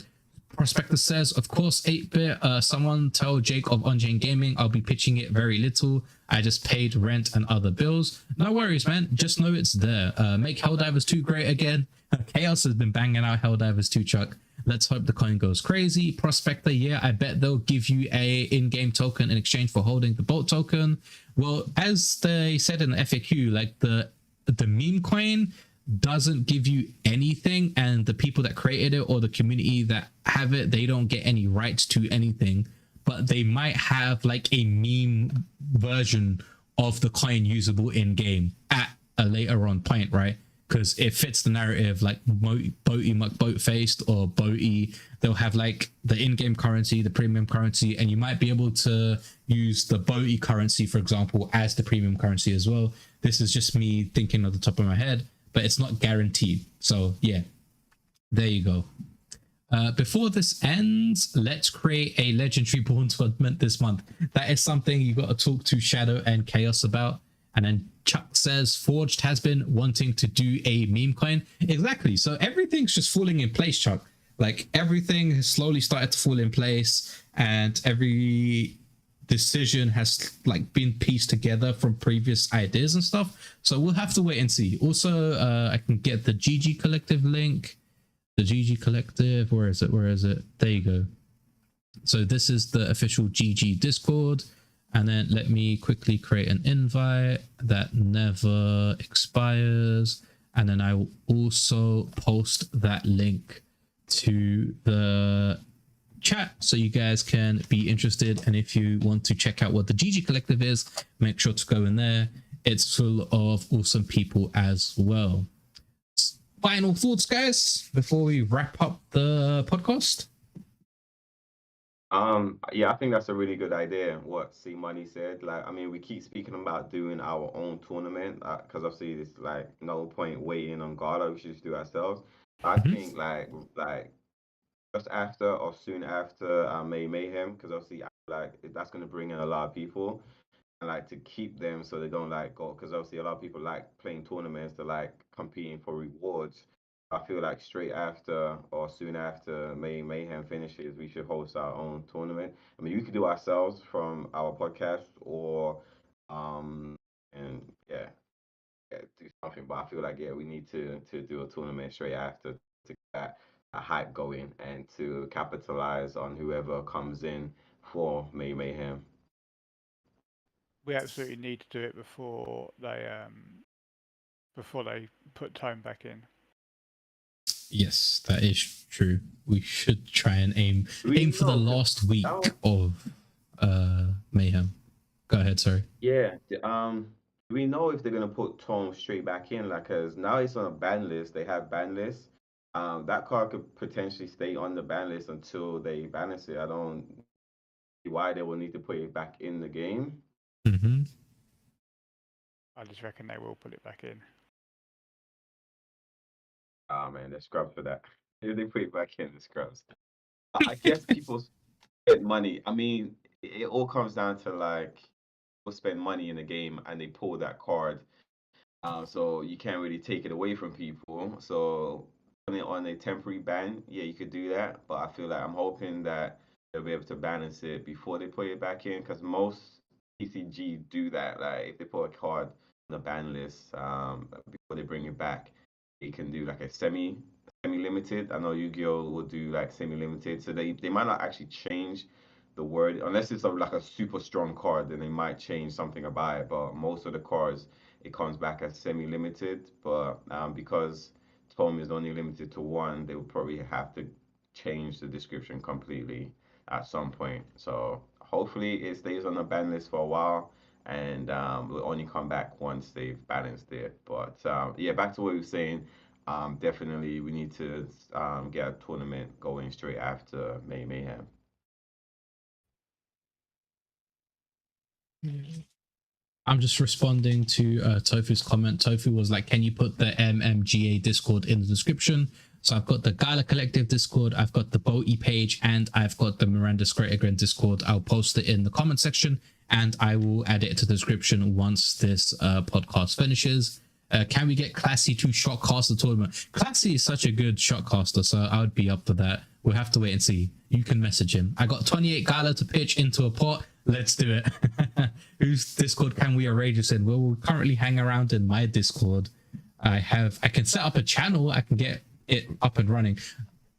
Prospectus says, of course, 8-bit. Someone tell Jake of On-Chain Gaming I'll be pitching it very little. I just paid rent and other bills. No worries, man. Just know it's there. Make Helldivers 2 great again. Khaos has been banging out Helldivers 2, Chuck. Let's hope the coin goes crazy. Prospector, yeah, I bet they'll give you a in-game token in exchange for holding the BOAT token. Well, as they said in the FAQ, like the meme coin doesn't give you anything, and the people that created it or the community that have it, they don't get any rights to anything, but they might have like a meme version of the coin usable in game at a later on point, right? because it fits the narrative. Like BOATY, Mcboatface, or BOATY, they'll have like the in-game currency, the premium currency, and you might be able to use the BOATY currency, for example, as the premium currency as well. This is just me thinking off the top of my head, but it's not guaranteed. So yeah, there you go. Before this ends, let's create a legendary born tournament this month. That is something you got to talk to Shadow and Khaos about. And then Chuck says Forged has been wanting to do a meme coin. Exactly. So everything's just falling in place, Chuck. Like everything has slowly started to fall in place, and every decision has like been pieced together from previous ideas and stuff. So we'll have to wait and see. Also, I can get the GG Collective link. The GG Collective, where is it? There you go. So this is the official GG Discord. And then let me quickly create an invite that never expires. And then I will also post that link to the chat so you guys can be interested. And if you want to check out what the GG Collective is, make sure to go in there. It's full of awesome people as well. Final thoughts, guys, before we wrap up the podcast? Yeah, I think that's a really good idea, what C Money said. Like, I mean, we keep speaking about doing our own tournament, because obviously it's like no point waiting on Gala. We should just do it ourselves. I think like just after or soon after May Mayhem, because obviously like that's gonna bring in a lot of people, and like to keep them so they don't like go, because obviously a lot of people like playing tournaments, they like competing for rewards. I feel like straight after or soon after May Mayhem finishes, we should host our own tournament. I mean, we could do ourselves from our podcast, or and do something. But I feel like we need to do a tournament straight after to get a hype going and to capitalize on whoever comes in for May Mayhem. We absolutely need to do it before they put Tone back in. Yes, that is true. We should try and aim for the last week of Mayhem. Go ahead, sorry. Yeah. Do we know if they're gonna put Tone straight back in? Like, cause now it's on a ban list. They have ban lists. That card could potentially stay on the ban list until they balance it. I don't see why they will need to put it back in the game. Mm-hmm. I just reckon they will put it back in. Oh man, they're scrubs for that. If they put it back in, the scrubs. I guess people spend money. I mean, it all comes down to like people spend money in the game and they pull that card. So you can't really take it away from people. So putting it on a temporary ban, yeah, you could do that. But I feel like I'm hoping that they'll be able to balance it before they put it back in, because most TCG do that. Like if they put a card on the ban list, before they bring it back, they can do like a semi-limited. I know Yu-Gi-Oh will do like semi-limited, so they might not actually change the word unless it's like a super strong card. Then they might change something about it. But most of the cards, it comes back as semi-limited. But because Tom is only limited to one, they will probably have to change the description completely at some point. So hopefully it stays on the ban list for a while, and will only come back once they've balanced it. But yeah, back to what we were saying. Definitely, we need to get a tournament going straight after May Mayhem. I'm just responding to Tofu's comment. Tofu was like, can you put the MMGA Discord in the description? So I've got the Gala Collective Discord, I've got the BOATY page, and I've got the Miranda's Great Again Discord. I'll post it in the comment section, and I will add it to the description once this podcast finishes. Can we get Classy to shotcast the tournament? Classy is such a good shotcaster, so I would be up for that. We'll have to wait and see. You can message him. I got 28 Gala to pitch into a pot. Let's do it. Whose Discord can we arrange this in? Well, we'll currently hang around in my Discord. I can set up a channel. I can get it up and running.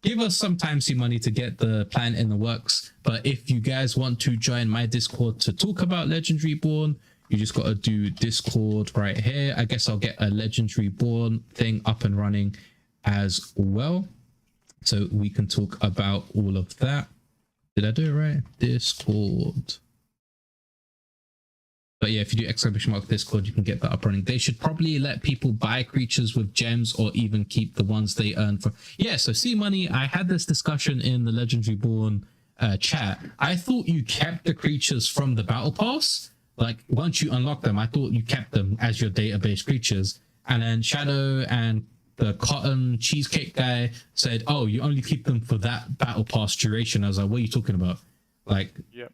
Give us some time, see money, to get the plan in the works. But if you guys want to join my Discord to talk about Legendary Born, you just got to do Discord right here. I guess I'll get a Legendary Born thing up and running as well, so we can talk about all of that. Did I do it right? Discord. But yeah, if you do exclamation mark Discord, you can get that up running. They should probably let people buy creatures with gems or even keep the ones they earn for. Yeah, so see money. I had this discussion in the Legendary Born chat. I thought you kept the creatures from the battle pass. Like once you unlock them, I thought you kept them as your database creatures. And then Shadow and the cotton cheesecake guy said, oh, you only keep them for that battle pass duration. I was like, what are you talking about? Like, yep.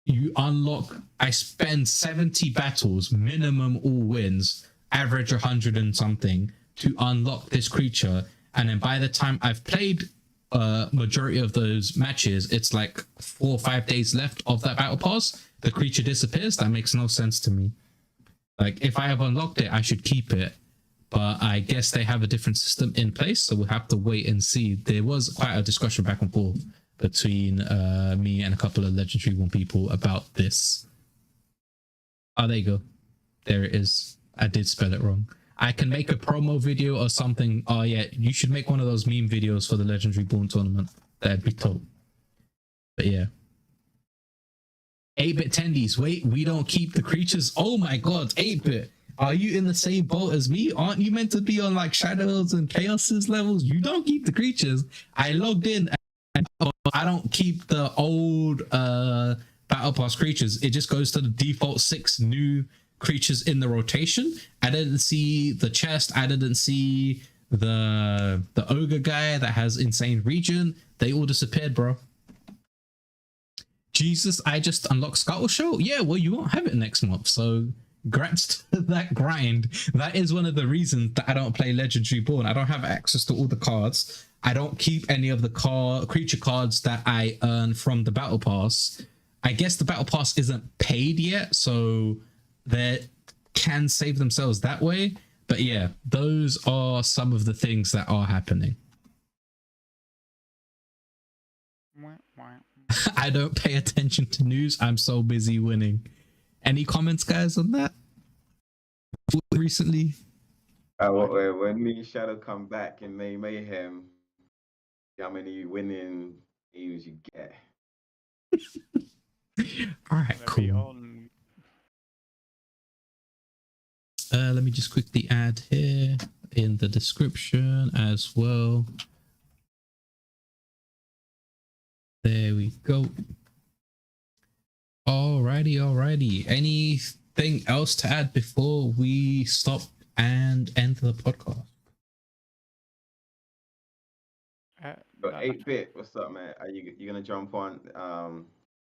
You unlock, I spend 70 battles, minimum all wins, average 100 and something to unlock this creature. And then by the time I've played majority of those matches, it's like 4 or 5 days left of that battle pass. The creature disappears. That makes no sense to me. Like if I have unlocked it, I should keep it. But I guess they have a different system in place. So we'll have to wait and see. There was quite a discussion back and forth between me and a couple of Legendary One people about this. Oh, there you go. There it is. I did spell it wrong. I can make a promo video or something. Oh yeah, you should make one of those meme videos for the Legendary Born tournament. That'd be dope. But yeah. 8-bit tendies. Wait, we don't keep the creatures. Oh my god, 8-bit. Are you in the same boat as me? Aren't you meant to be on like Shadows and Chaoses levels? You don't keep the creatures. I logged in and I don't keep the old battle pass creatures. It just goes to the default 6 new creatures in the rotation. I didn't see the chest. I didn't see the ogre guy that has insane region. They all disappeared, bro. Jesus, I just unlocked Scuttle Show. Yeah, well, you won't have it next month, so grats to that grind. That is one of the reasons that I don't play Legendary Born. I don't have access to all the cards. I don't keep any of the creature cards that I earn from the battle pass. I guess the battle pass isn't paid yet, so they can save themselves that way. But yeah, those are some of the things that are happening. I don't pay attention to news. I'm so busy winning. Any comments, guys, on that? Recently? When me and Shadow come back in Mayhem, how many winning games you get? All right, cool. Let me just quickly add here in the description as well. There we go. Alrighty. Anything else to add before we stop and end the podcast? 8-bit, what's up, man? Are you gonna jump on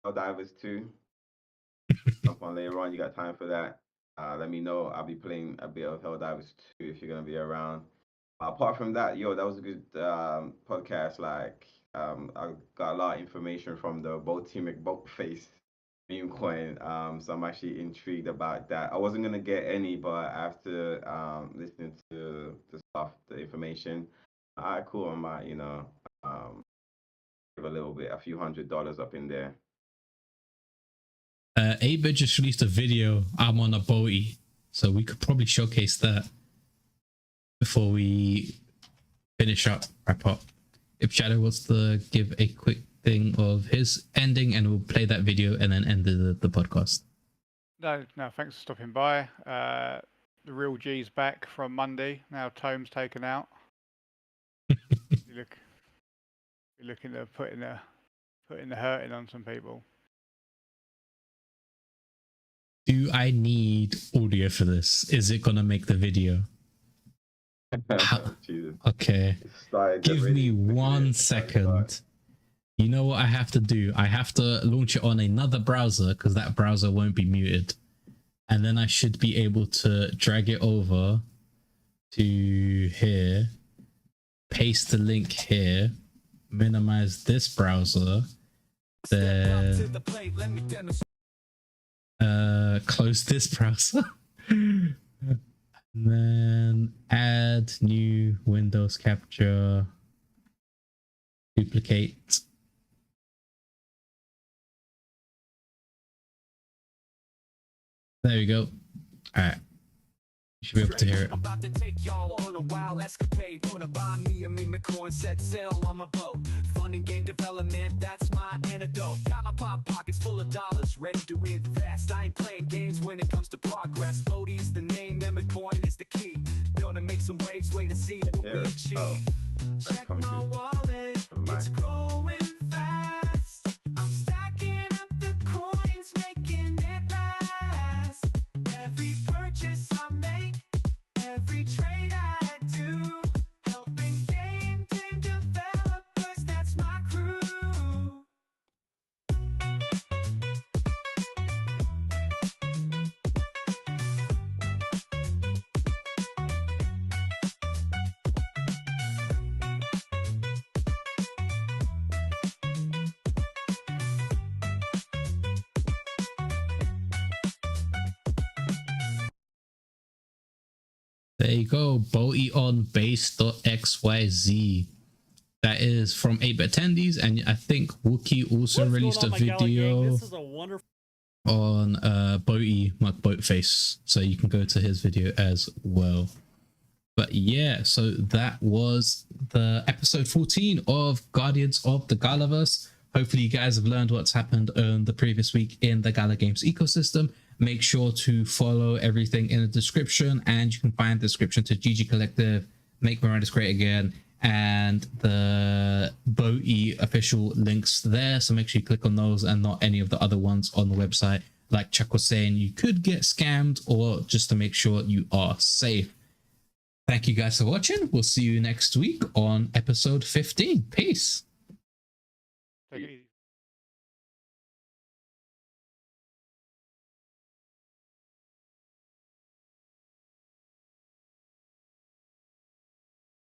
Helldivers 2? Jump on later on. You got time for that? Let me know. I'll be playing a bit of Helldivers 2 if you're gonna be around. Apart from that, that was a good podcast. Like, I got a lot of information from the BOATY Mcboatface meme coin. So I'm actually intrigued about that. I wasn't gonna get any, but after listening to the stuff, the information, cool. I might, give a few $100 up in there. 8-bit just released a video. I'm on a BOATY, so we could probably showcase that before we wrap up. If Shadow wants to give a quick thing of his ending, and we'll play that video and then end the podcast. No, thanks for stopping by. The real G's back from Monday. Now Tome's taken out. You're looking at putting the hurting on some people. Do I need audio for this? Is it gonna make the video? Okay. Give me 1 second. You know what I have to do? I have to launch it on another browser because that browser won't be muted. And then I should be able to drag it over to here, paste the link here, minimize this browser, then close this browser. And then add new Windows capture, duplicate. There we go. All right. You should be able to hear it. About to take y'all on a wild escapade. Wanna buy me a meme coin, set sail on my boat. fun in game development, that's my antidote. Got my pop pockets full of dollars, ready to invest. I ain't playing games when it comes to progress. BOATY's the name, and Mcboatface is the key. Gonna make some waves, wait to see what we achieve. Check my wallet, it's growing fast. I'm stacking up the coins, making it last. Every purchase I make, every trade I do, helping game developers, that's my crew. There you go, BOATY on base.xyz. That is from 8-bit attendees, and I think Wookie also released a video This is a wonderful on BOATY Mcboatface, so you can go to his video as well. But yeah, so that was the episode 14 of Guardians of the Galaverse. Hopefully you guys have learned what's happened the previous week in the Gala Games ecosystem. Make sure to follow everything in the description, and you can find the description to GG Collective, Make Mirandus Great Again, and the BOATY official links there. So make sure you click on those and not any of the other ones on the website. Like Chuck was saying, you could get scammed, or just to make sure you are safe. Thank you guys for watching. We'll see you next week on episode 15. Peace. Take it easy.